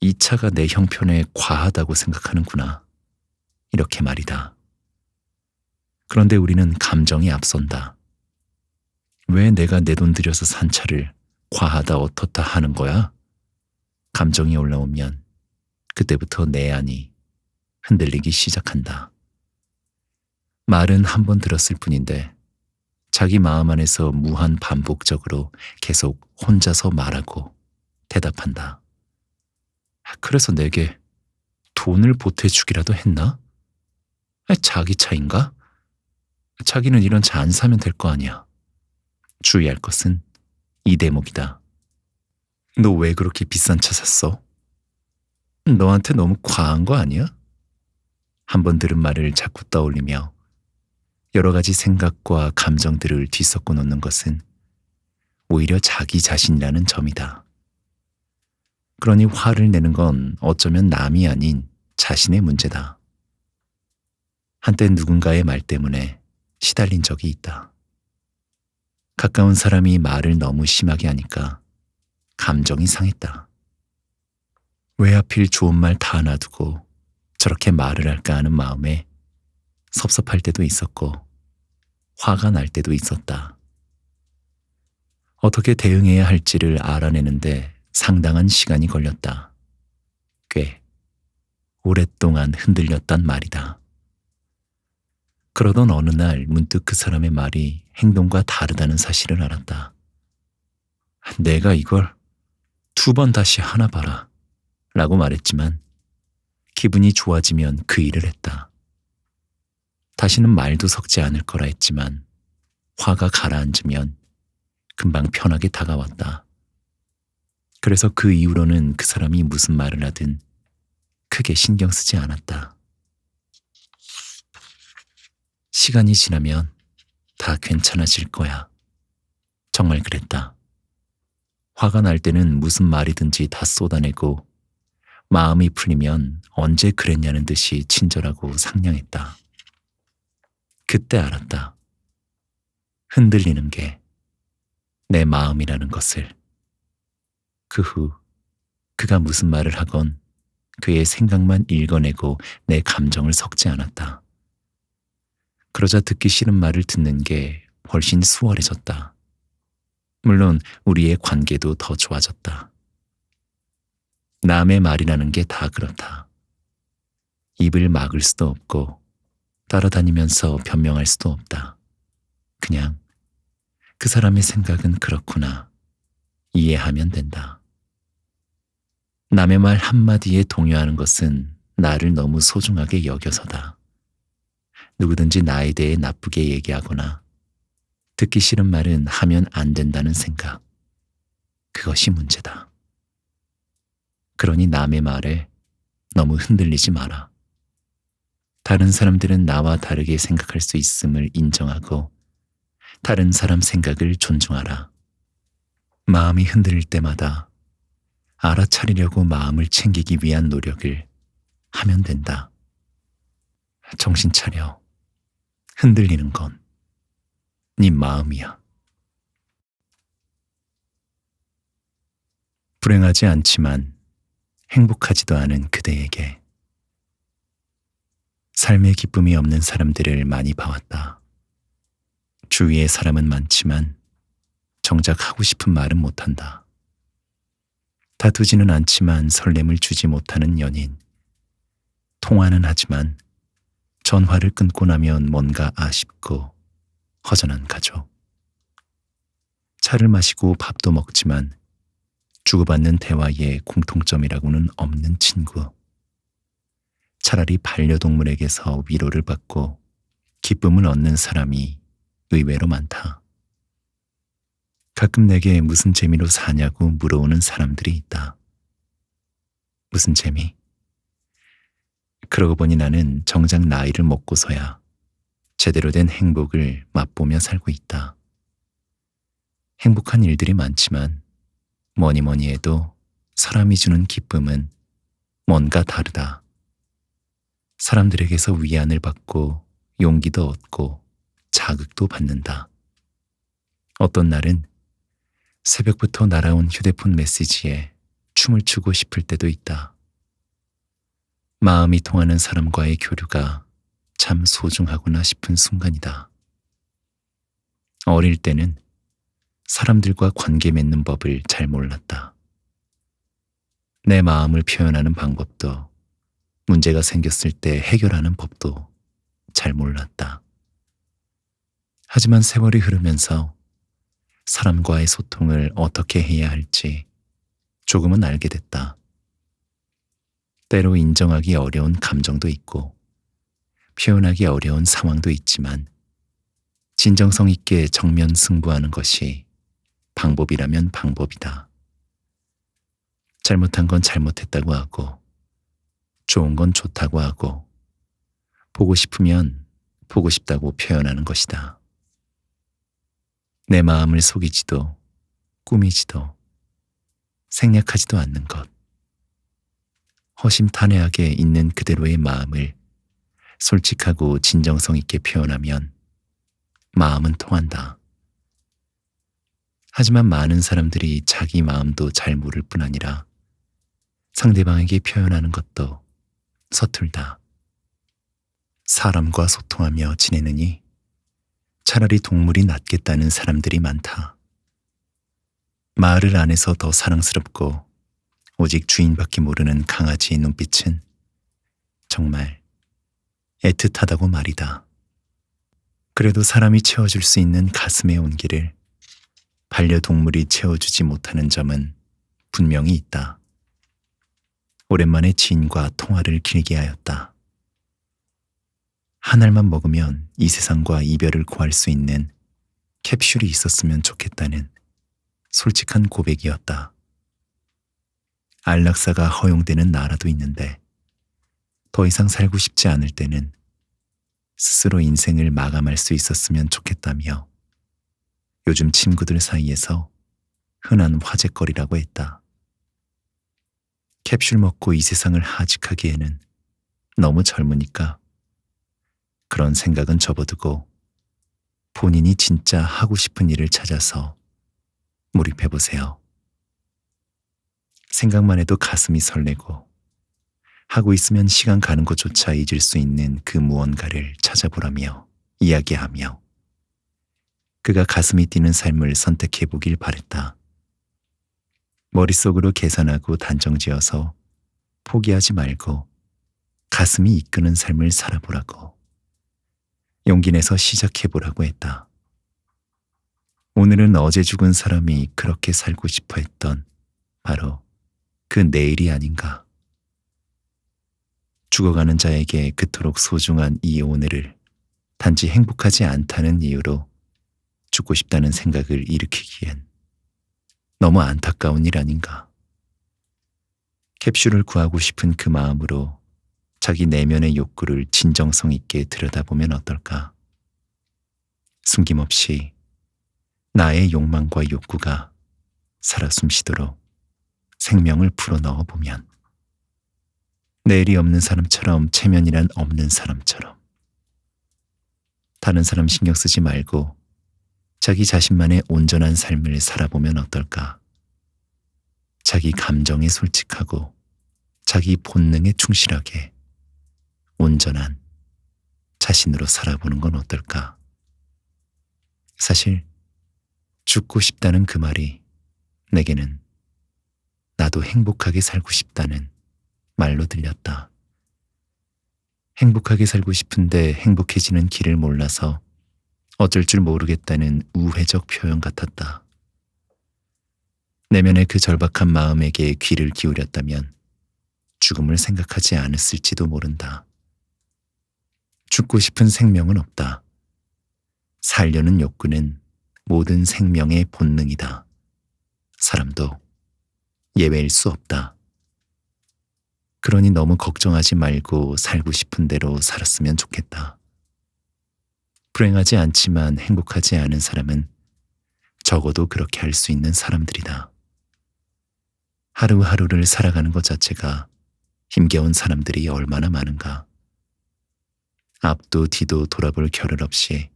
이 차가 내 형편에 과하다고 생각하는구나. 이렇게 말이다. 그런데 우리는 감정이 앞선다. 왜 내가 내 돈 들여서 산 차를 과하다 어떻다 하는 거야? 감정이 올라오면 그때부터 내 안이 흔들리기 시작한다. 말은 한 번 들었을 뿐인데 자기 마음 안에서 무한 반복적으로 계속 혼자서 말하고 대답한다. 그래서 내게 돈을 보태주기라도 했나? 자기 차인가? 자기는 이런 차 안 사면 될 거 아니야. 주의할 것은 이 대목이다. 너 왜 그렇게 비싼 차 샀어? 너한테 너무 과한 거 아니야? 한 번 들은 말을 자꾸 떠올리며 여러 가지 생각과 감정들을 뒤섞어 놓는 것은 오히려 자기 자신이라는 점이다. 그러니 화를 내는 건 어쩌면 남이 아닌 자신의 문제다. 한때 누군가의 말 때문에 시달린 적이 있다. 가까운 사람이 말을 너무 심하게 하니까 감정이 상했다. 왜 하필 좋은 말 다 놔두고 저렇게 말을 할까 하는 마음에 섭섭할 때도 있었고 화가 날 때도 있었다. 어떻게 대응해야 할지를 알아내는데 상당한 시간이 걸렸다. 꽤 오랫동안 흔들렸단 말이다. 그러던 어느 날 문득 그 사람의 말이 행동과 다르다는 사실을 알았다. 내가 이걸 2번 다시 하나 봐라 라고 말했지만 기분이 좋아지면 그 일을 했다. 다시는 말도 섞지 않을 거라 했지만 화가 가라앉으면 금방 편하게 다가왔다. 그래서 그 이후로는 그 사람이 무슨 말을 하든 크게 신경 쓰지 않았다. 시간이 지나면 다 괜찮아질 거야. 정말 그랬다. 화가 날 때는 무슨 말이든지 다 쏟아내고 마음이 풀리면 언제 그랬냐는 듯이 친절하고 상냥했다. 그때 알았다. 흔들리는 게 내 마음이라는 것을. 그 후 그가 무슨 말을 하건 그의 생각만 읽어내고 내 감정을 섞지 않았다. 그러자 듣기 싫은 말을 듣는 게 훨씬 수월해졌다. 물론 우리의 관계도 더 좋아졌다. 남의 말이라는 게 다 그렇다. 입을 막을 수도 없고 따라다니면서 변명할 수도 없다. 그냥 그 사람의 생각은 그렇구나. 이해하면 된다. 남의 말 한마디에 동요하는 것은 나를 너무 소중하게 여겨서다. 누구든지 나에 대해 나쁘게 얘기하거나 듣기 싫은 말은 하면 안 된다는 생각. 그것이 문제다. 그러니 남의 말에 너무 흔들리지 마라. 다른 사람들은 나와 다르게 생각할 수 있음을 인정하고 다른 사람 생각을 존중하라. 마음이 흔들릴 때마다 알아차리려고 마음을 챙기기 위한 노력을 하면 된다. 정신 차려. 흔들리는 건 네 마음이야. 불행하지 않지만 행복하지도 않은 그대에게 삶의 기쁨이 없는 사람들을 많이 봐왔다. 주위에 사람은 많지만 정작 하고 싶은 말은 못한다. 다투지는 않지만 설렘을 주지 못하는 연인. 통화는 하지만 전화를 끊고 나면 뭔가 아쉽고 허전한 가족. 차를 마시고 밥도 먹지만 주고받는 대화에 공통점이라고는 없는 친구. 차라리 반려동물에게서 위로를 받고 기쁨을 얻는 사람이 의외로 많다. 가끔 내게 무슨 재미로 사냐고 물어오는 사람들이 있다. 무슨 재미? 그러고 보니 나는 정작 나이를 먹고서야 제대로 된 행복을 맛보며 살고 있다. 행복한 일들이 많지만 뭐니 뭐니 해도 사람이 주는 기쁨은 뭔가 다르다. 사람들에게서 위안을 받고 용기도 얻고 자극도 받는다. 어떤 날은 새벽부터 날아온 휴대폰 메시지에 춤을 추고 싶을 때도 있다. 마음이 통하는 사람과의 교류가 참 소중하구나 싶은 순간이다. 어릴 때는 사람들과 관계 맺는 법을 잘 몰랐다. 내 마음을 표현하는 방법도 문제가 생겼을 때 해결하는 법도 잘 몰랐다. 하지만 세월이 흐르면서 사람과의 소통을 어떻게 해야 할지 조금은 알게 됐다. 때로 인정하기 어려운 감정도 있고 표현하기 어려운 상황도 있지만 진정성 있게 정면 승부하는 것이 방법이라면 방법이다. 잘못한 건 잘못했다고 하고 좋은 건 좋다고 하고 보고 싶으면 보고 싶다고 표현하는 것이다. 내 마음을 속이지도 꾸미지도 생략하지도 않는 것. 허심탄회하게 있는 그대로의 마음을 솔직하고 진정성 있게 표현하면 마음은 통한다. 하지만 많은 사람들이 자기 마음도 잘 모를 뿐 아니라 상대방에게 표현하는 것도 서툴다. 사람과 소통하며 지내느니 차라리 동물이 낫겠다는 사람들이 많다. 말을 안 해서 더 사랑스럽고 오직 주인밖에 모르는 강아지의 눈빛은 정말 애틋하다고 말이다. 그래도 사람이 채워줄 수 있는 가슴의 온기를 반려동물이 채워주지 못하는 점은 분명히 있다. 오랜만에 지인과 통화를 길게 하였다. 한 알만 먹으면 이 세상과 이별을 구할 수 있는 캡슐이 있었으면 좋겠다는 솔직한 고백이었다. 안락사가 허용되는 나라도 있는데 더 이상 살고 싶지 않을 때는 스스로 인생을 마감할 수 있었으면 좋겠다며 요즘 친구들 사이에서 흔한 화제거리라고 했다. 캡슐 먹고 이 세상을 하직하기에는 너무 젊으니까 그런 생각은 접어두고 본인이 진짜 하고 싶은 일을 찾아서 몰입해보세요. 생각만 해도 가슴이 설레고 하고 있으면 시간 가는 것조차 잊을 수 있는 그 무언가를 찾아보라며 이야기하며 그가 가슴이 뛰는 삶을 선택해보길 바랬다. 머릿속으로 계산하고 단정지어서 포기하지 말고 가슴이 이끄는 삶을 살아보라고 용기 내서 시작해보라고 했다. 오늘은 어제 죽은 사람이 그렇게 살고 싶어 했던 바로 그 내일이 아닌가. 죽어가는 자에게 그토록 소중한 이 오늘을 단지 행복하지 않다는 이유로 죽고 싶다는 생각을 일으키기엔 너무 안타까운 일 아닌가. 캡슐을 구하고 싶은 그 마음으로 자기 내면의 욕구를 진정성 있게 들여다보면 어떨까. 숨김없이 나의 욕망과 욕구가 살아 숨쉬도록 생명을 불어넣어 보면 내일이 없는 사람처럼 체면이란 없는 사람처럼 다른 사람 신경 쓰지 말고 자기 자신만의 온전한 삶을 살아보면 어떨까. 자기 감정에 솔직하고 자기 본능에 충실하게 온전한 자신으로 살아보는 건 어떨까. 사실 죽고 싶다는 그 말이 내게는 나도 행복하게 살고 싶다는 말로 들렸다. 행복하게 살고 싶은데 행복해지는 길을 몰라서 어쩔 줄 모르겠다는 우회적 표현 같았다. 내면의 그 절박한 마음에게 귀를 기울였다면 죽음을 생각하지 않았을지도 모른다. 죽고 싶은 생명은 없다. 살려는 욕구는 모든 생명의 본능이다. 사람도 예외일 수 없다. 그러니 너무 걱정하지 말고 살고 싶은 대로 살았으면 좋겠다. 불행하지 않지만 행복하지 않은 사람은 적어도 그렇게 할 수 있는 사람들이다. 하루하루를 살아가는 것 자체가 힘겨운 사람들이 얼마나 많은가. 앞도 뒤도 돌아볼 겨를 없이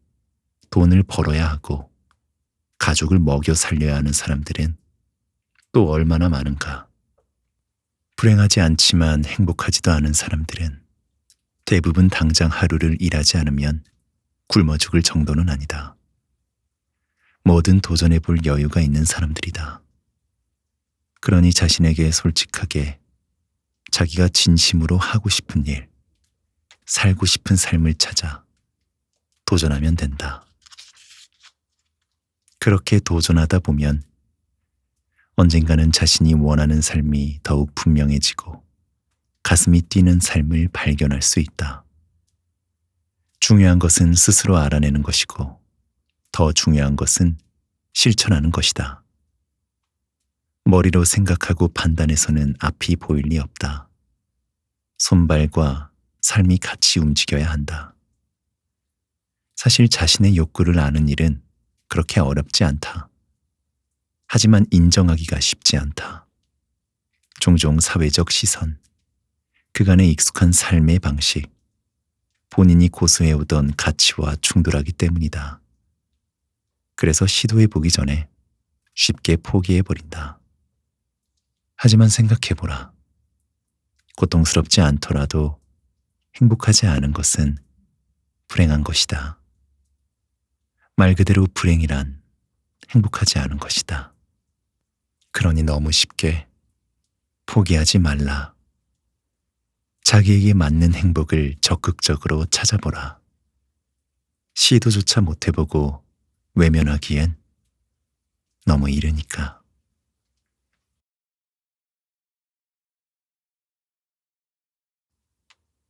돈을 벌어야 하고 가족을 먹여 살려야 하는 사람들은 또 얼마나 많은가. 불행하지 않지만 행복하지도 않은 사람들은 대부분 당장 하루를 일하지 않으면 굶어 죽을 정도는 아니다. 뭐든 도전해 볼 여유가 있는 사람들이다. 그러니 자신에게 솔직하게 자기가 진심으로 하고 싶은 일, 살고 싶은 삶을 찾아 도전하면 된다. 그렇게 도전하다 보면 언젠가는 자신이 원하는 삶이 더욱 분명해지고 가슴이 뛰는 삶을 발견할 수 있다. 중요한 것은 스스로 알아내는 것이고 더 중요한 것은 실천하는 것이다. 머리로 생각하고 판단해서는 앞이 보일 리 없다. 손발과 삶이 같이 움직여야 한다. 사실 자신의 욕구를 아는 일은 그렇게 어렵지 않다. 하지만 인정하기가 쉽지 않다. 종종 사회적 시선, 그간의 익숙한 삶의 방식, 본인이 고수해오던 가치와 충돌하기 때문이다. 그래서 시도해보기 전에 쉽게 포기해버린다. 하지만 생각해보라. 고통스럽지 않더라도 행복하지 않은 것은 불행한 것이다. 말 그대로 불행이란 행복하지 않은 것이다. 그러니 너무 쉽게 포기하지 말라. 자기에게 맞는 행복을 적극적으로 찾아보라. 시도조차 못해보고 외면하기엔 너무 이르니까.